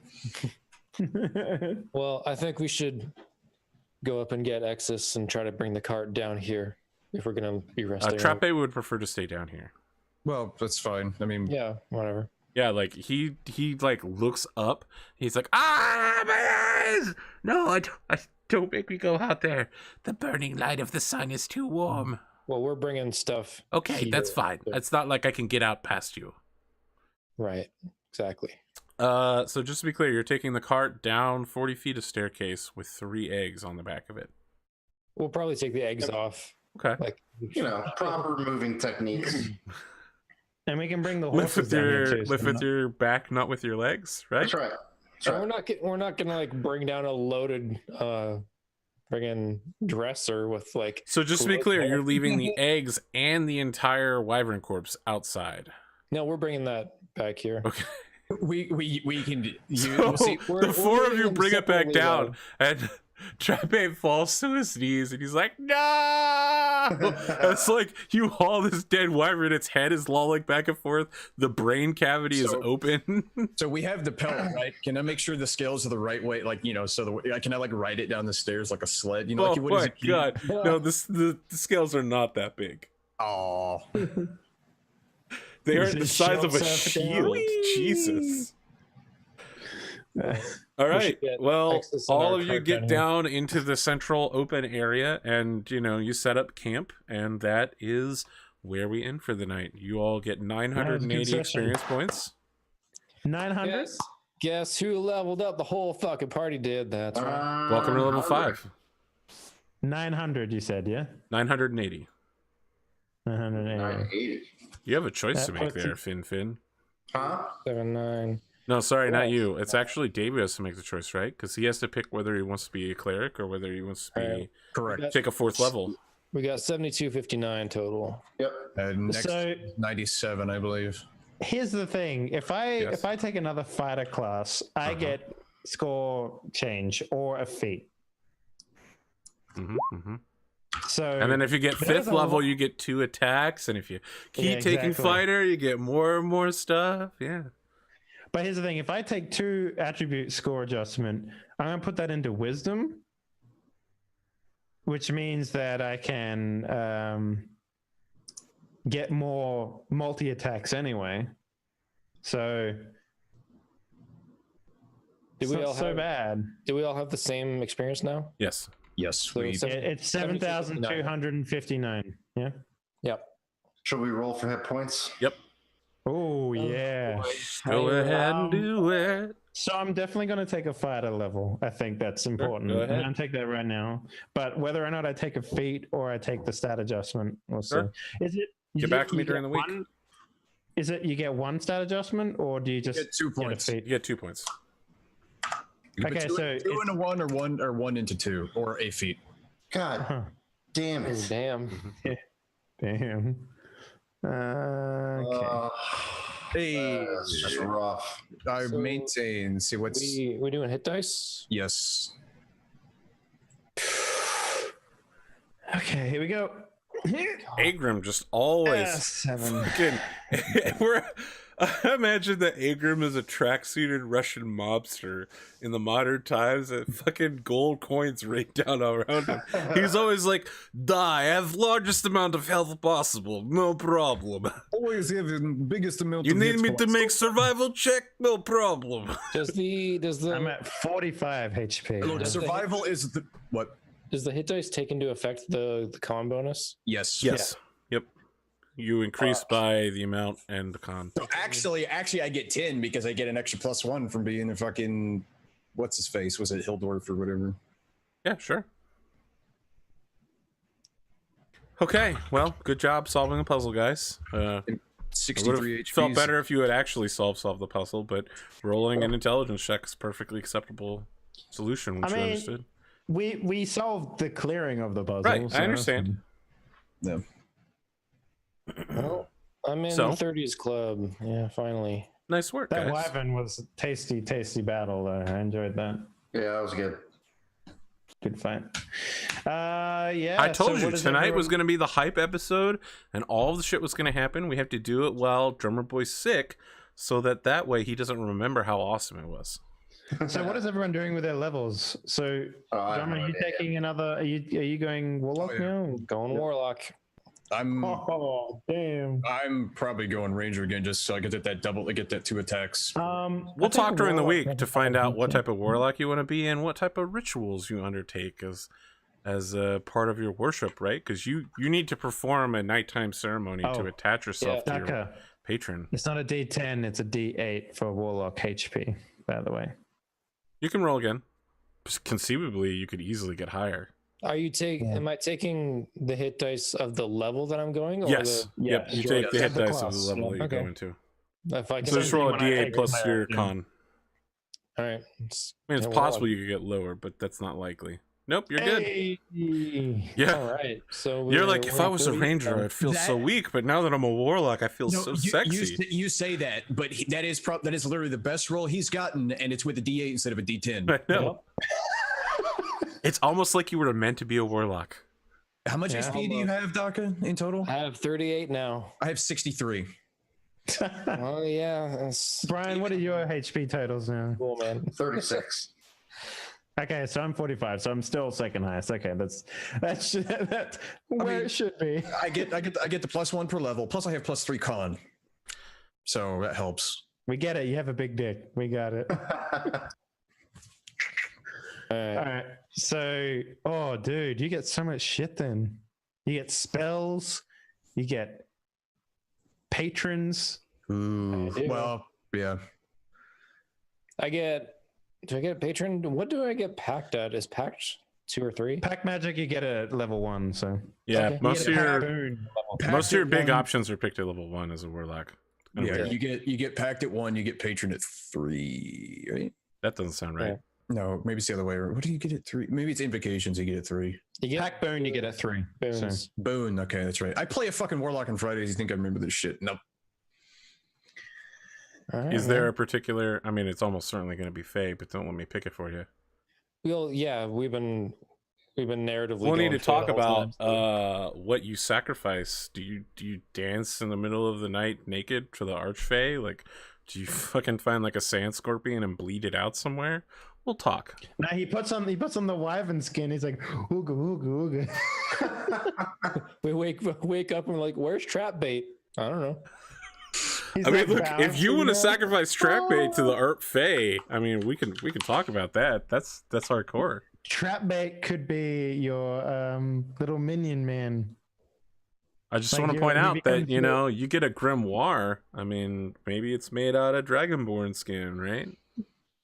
Well, I think we should go up and get Exus and try to bring the cart down here if we're gonna be resting. Trape would prefer to stay down here. Well, that's fine. I mean, Yeah, whatever. Yeah, like he like looks up. He's like, ah, my eyes! No, I don't make me go out there. The burning light of the sun is too warm. Well, we're bringing stuff. Okay, here. that's fine. It's not like I can get out past you. Right. Exactly. So just to be clear, you're taking the cart down 40 feet of staircase with 3 eggs on the back of it. We'll probably take the eggs off. Okay. Like Proper moving techniques. and we can bring the Lift horses with down here too. lift with your back, not with your legs, right? That's right. That's And right. we're not gonna like bring down a loaded friggin' dresser with like. So just to be clear, you're leaving the eggs and the entire wyvern corpse outside. No, we're bringing that back here. Okay. we can. So See, the 4 of bringing you them bring it back separately, down, and Trape falls to his knees, and he's like, "No!" It's like you haul this dead wyvern; its head is lolling back and forth. The brain cavity is So- open. so we have the pelt, right? Can I make sure the scales are the right way? Like, so can I like ride it down the stairs like a sled? Oh Like what is my it? god! No, the scales are not that big. Oh, They are Is the it size of a shelf surf down? shield. Jesus. All right. get Well, Exus on all our of you cart get down down into the central open area, and you set up camp, and that is where we end for the night. You all get 980 session. experience points. 900. Guess who leveled up? The whole fucking party did. That's right. Welcome to level 5. 900, you said, yeah? 980. 980. 980. You have a choice to That make puts there, it- Fin. Huh? 7, 9. No, sorry, not you. It's actually Dave who has to make the choice, right? Because he has to pick whether he wants to be a cleric or whether he wants to be correct. take a 4th level. We got 72.59 total. Yep. Next So 97, I believe. here's the thing: if Yes. I take another fighter class, I get score change or a feat. So And then if you get But 5th there's a level, lot- you get 2 attacks, and if you keep Yeah, taking exactly. fighter, you get more and more stuff. Yeah. But here's the thing: if I take 2 attribute score adjustment, I'm gonna put that into wisdom, which means that I can get more multi attacks anyway. So Did it's we not all so have? bad. Do we all have the same experience now? Yes. Yes, So we. seven- It's 7,259. Yeah. Yep. Should we roll for hit points? Oh yeah. Go ahead and do it. So I'm definitely going to take a fighter level. I think that's important. go ahead. I'm going to take that right now. But whether or not I take a feat or I take the stat adjustment, we'll see. Sure. Is it? Get back to me during the week. Is it you get 1 stat adjustment or do you just Get 2 get a points. You feat? get 2 points. You can put Okay, two, so two into one or one into 2 or a feat. God Huh. damn Oh, it. damn. Damn. Okay. Hey, It's just rough. I So maintain. See what's We doing hit dice? yes. Okay, here we go. Agrim just always 7. fucking. I imagine that Agrim is a tracksuited Russian mobster in the modern times, and fucking gold coins rain down around him. He's always like, "Die, have largest amount of health possible, no problem. Always have the biggest amount. You of need hit me to points. make survival check, no problem." Does the I'm at 45 HP. Hello, Does the survival is the what? does the hit dice take into effect the con bonus? Yes. Yes. Yep. You increase by the amount and the con. So actually, I get 10 because I get an extra +1 from being a fucking what's his face? Was it Hildorf or whatever? Yeah, sure. Okay, well, good job solving the puzzle, guys. It 63 would have HP. felt better if you had actually solved the puzzle, but rolling an intelligence check is perfectly acceptable solution, which I you mean, understood. We solved the clearing of the puzzle. Right, so I understand. Yeah. Well, I'm in So? the 30s club. Yeah, finally. Nice work, That guys. wyvern was a tasty battle, though. I enjoyed that. Yeah, that was good. Good fight. Yeah. I told so you what does tonight was everyone- going to be the hype episode, and all of the shit was going to happen. We have to do it while Drumurboy's sick, so that way he doesn't remember how awesome it was. So what is everyone doing with their levels? So, I have Drum, no are you idea. taking another? Are you going Warlock yeah. now? Going Warlock. Oh damn. I'm probably going Ranger again just so I get that 2 attacks. We'll talk during the week to find out what type of warlock you want to be and what type of rituals you undertake as a part of your worship, right? Because you need to perform a nighttime ceremony to Oh, attach yourself to your Daka, patron. it's not a D10, it's a D8 for Warlock HP, by the way. You can roll again. Conceivably, you could easily get higher. Are you Am I taking the hit dice of the level that I'm going? Or Yes. Yep. You take the hit The dice of the class. level that you're Okay. going to. If I can. So just roll a when I d8 take plus my your action. con. All right. I mean, it's Yeah, possible Warlock. you could get lower, but that's not likely. Nope, you're good. Hey. Yeah. All right. So You're we're- like, if we're I was a 40, ranger, I'd feel so weak, but now that I'm a warlock, I feel so sexy. You say that, but that is literally the best roll he's gotten, and it's with a D8 instead of a D10. I know. It's almost like you were meant to be a warlock. How much Yeah. HP do you have, Daka, in total? I have 38 now. I have 63. Oh yeah, that's Brian, what are your HP totals now? cool, man. 36. Okay, so I'm 45, so I'm still second highest. Okay, that's where it should be. I get the +1 per level. Plus, I have +3 con, so that helps. We get it. You have a big dick. We got it. All right. All right. So, oh, dude, you get so much shit then. You get spells, you get patrons. Ooh, I do. well, yeah. Do I get patron? What do I get packed at? Is packed 2 or 3? Pack magic, you get a level 1. So, Yeah, Okay. most of You get a your pack boon. most of your big one- options are picked at level 1 as a warlock. Yeah, Okay. you get packed at 1, you get patron at 3, right? That doesn't sound right. Yeah. No, maybe it's the other way. What do you get at 3? Maybe it's invocations you get at 3. You get Pack boon, you get a 3. boons. Boon, okay, that's right. I play a fucking warlock on Fridays. You think I remember this shit? Nope. All right, Is there man. a particular? I mean, it's almost certainly going to be Fae, but don't let me pick it for you. Well, yeah, we've been narratively. We'll need going to for the talk whole about time, so- what you sacrifice. Do you dance in the middle of the night naked to the archfey? Like, do you fucking find like a sand scorpion and bleed it out somewhere? We'll talk. Now he puts on the wyvern skin. He's like, ooga ooga ooga. We wake up and we're like, "Where's trap bait?" I don't know. He's I mean, like look, if you bouncing want to there. sacrifice trap bait to the Art Fae, I mean, we can talk about that. That's hardcore. Trap bait could be your little minion man. I just Like want to you- point you out become that, you know, you get a grimoire. I mean, maybe it's made out of dragonborn skin, right?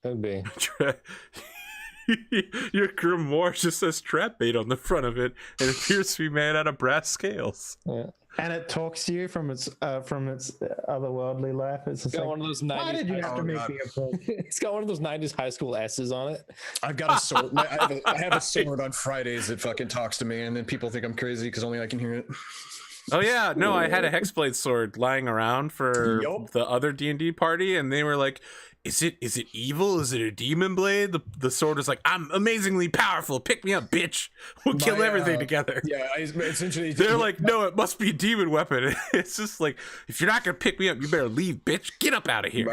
Could be. Your grimoire just says trap bait on the front of it and it appears to be made out of brass scales. Yeah. And it talks to you from its otherworldly life. It's just Got like, one of those 90s. why did you have to Oh, make God. me a point? It's got one of those 90s high school S's on it. I've got a sword. I have a sword on Fridays that fucking talks to me, and then people think I'm crazy because only I can hear it. Oh yeah, no, I had a hexblade sword lying around for Yup. the other D&D party, and they were like, "Is it evil? Is it a demon blade?" The sword is like, "I'm amazingly powerful. Pick me up, bitch. We'll kill My, everything together." Yeah, essentially. They're like, "No, it must be a demon weapon." It's just like, if you're not gonna pick me up, you better leave, bitch. Get up out of here.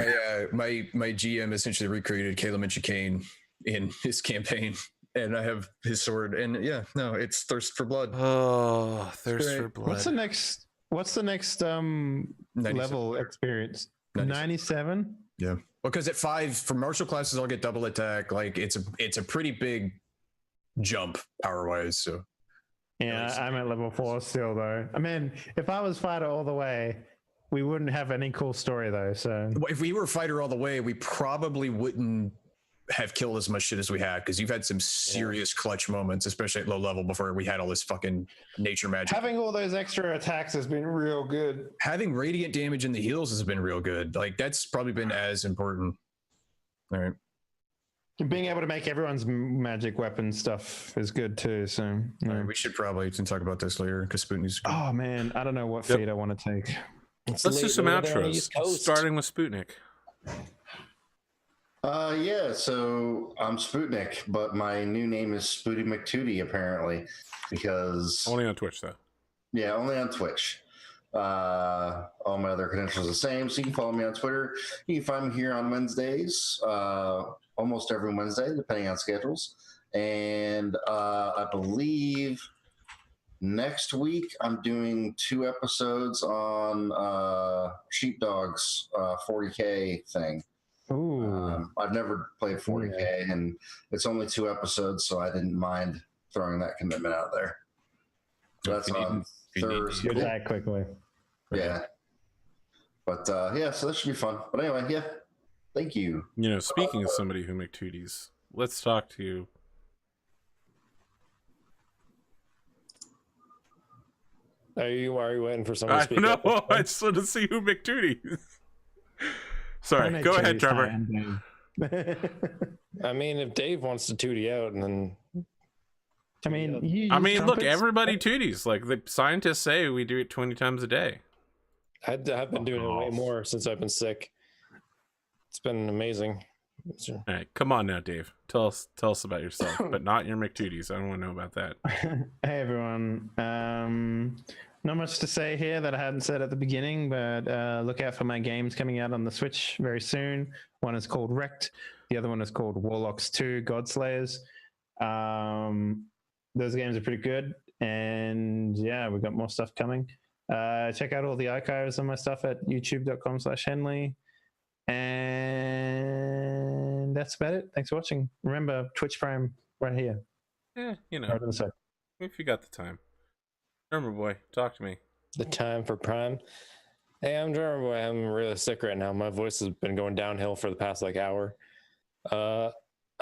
my GM essentially recreated Caleb and Chicane in his campaign, and I have his sword. And yeah, no, it's thirst for blood. Oh, thirst Great. for blood. What's the next 97. level experience? 97? Yeah, because at 5 for martial classes, I'll get double attack. Like it's a pretty big jump power wise. So Yeah, I'm at level 4 still though. I mean, if I was fighter all the way, we wouldn't have any cool story though. So if we were fighter all the way, we probably wouldn't have killed as much shit as we had, because you've had some serious clutch moments, especially at low level, before we had all this fucking nature magic. having all those extra attacks has been real good. Having radiant damage in the heals has been real good. Like that's probably been as important. All right. Being able to make everyone's magic weapon stuff is good too. So All yeah. right, we should probably talk about this later because Spootnik's. Oh man, I don't know what Yep. feat I want to take. It's Let's do late some over there on the outros, East Coast. starting with Spootnik. Yeah, so I'm Spootnik, but my new name is Spooty McTootie, apparently, because Only on Twitch, though. yeah, only on Twitch. All my other credentials are the same, so you can follow me on Twitter. You can find me here on Wednesdays, almost every Wednesday, depending on schedules. And I believe next week I'm doing 2 episodes on Sheepdog's 40K thing. Ooh. I've never played 40K, and it's only 2 episodes, so I didn't mind throwing that commitment out there. So that's on Thursday. Good that quickly. Yeah. But yeah, so that should be fun. But anyway, yeah. Thank you. You know, speaking of somebody who McTooties, let's talk to. Are you waiting for someone to I speak? don't up? know. I just want to see who McTooties. Sorry, go ahead, Trevor. I mean, if Dave wants to tootie out, and then I mean, look, everybody tooties. Like the scientists say, we do it 20 times a day. I've been doing it way more since I've been sick. It's been amazing. All right, come on now, Dave. Tell us about yourself, but not your McTooties. I don't want to know about that. Hey everyone. Not much to say here that I hadn't said at the beginning, but look out for my games coming out on the Switch very soon. One is called Wrecked. The other one is called Warlocks 2 Godslayers. Those games are pretty good. And yeah, we've got more stuff coming. Check out all the archives on my stuff at youtube.com/Henley. And that's about it. Thanks for watching. Remember, Twitch Prime right here. Yeah, you know, Right on the side. if you got the time. Drumurboy, talk to me. the time for Prime. Hey, I'm Drumurboy. I'm really sick right now. My voice has been going downhill for the past hour. I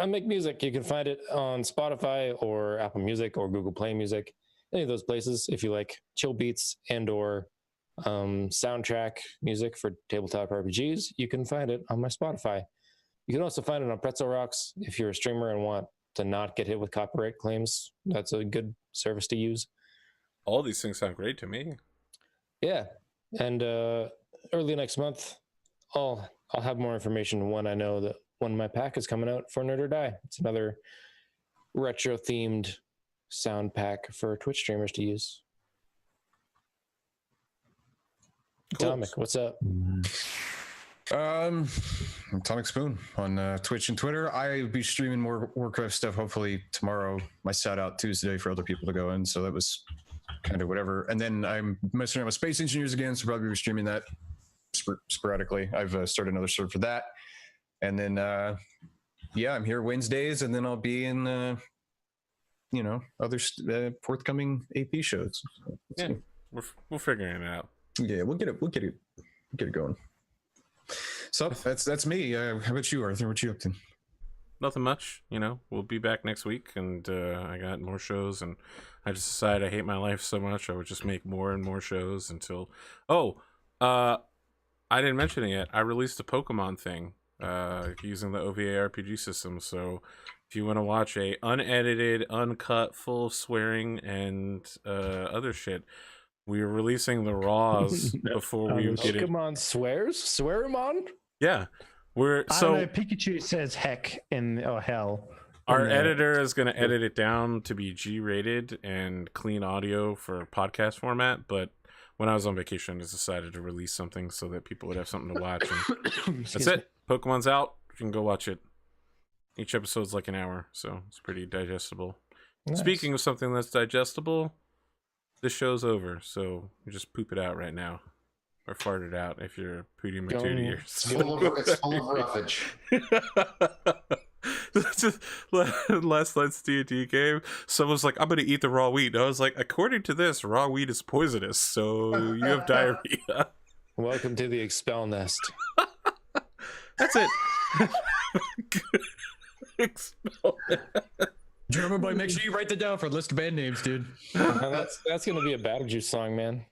make music. You can find it on Spotify or Apple Music or Google Play Music, any of those places. If you like chill beats and or soundtrack music for tabletop RPGs, you can find it on my Spotify. You can also find it on Pretzel Rocks if you're a streamer and want to not get hit with copyright claims. That's a good service to use. All these things sound great to me. Yeah, and early next month, I'll have more information when I know that when my pack is coming out for Nerd or Die. It's another retro themed sound pack for Twitch streamers to use. Cool. Atomic, what's up? Atomikspoon on Twitch and Twitter. I'll be streaming more Warcraft stuff hopefully tomorrow. My set out Tuesday for other people to go in, so that was kind of whatever. And then I'm messing around with Space Engineers again, so probably be streaming that sporadically. I've started another server for that. And then yeah, I'm here Wednesdays, and then I'll be in other forthcoming AP shows. Yeah, we're figuring it out. Yeah, we'll get it going. So that's me. How about you, Arthur? What you up to? Nothing much, we'll be back next week, and I got more shows, and I just decided I hate my life so much I would just make more and more shows until I didn't mention it yet. I released a Pokemon thing using the OVA RPG system, so if you want to watch a unedited, uncut, full of swearing and other shit, we're releasing the raws before we get it. Pokemon swears? Swearamon? Yeah. I don't know, Pikachu says heck or hell. Our editor is going to edit it down to be G-rated and clean audio for podcast format, but when I was on vacation, I just decided to release something so that people would have something to watch. And that's it. Pokemon's out. You can go watch it. Each episode's like an hour, so it's pretty digestible. Nice. Speaking of something that's digestible, this show's over, so you just poop it out right now. Or fart it out if you're Pootie Matootie. It's full of roughage. Last night's D&D game, someone's like, I'm going to eat the raw wheat. And I was like, according to this, raw wheat is poisonous, so you have diarrhea. Welcome to the Expel Nest. That's it. Expel Nest. Drumurboy, make sure you write that down for a list of band names, dude. That's going to be a Battle Juice song, man.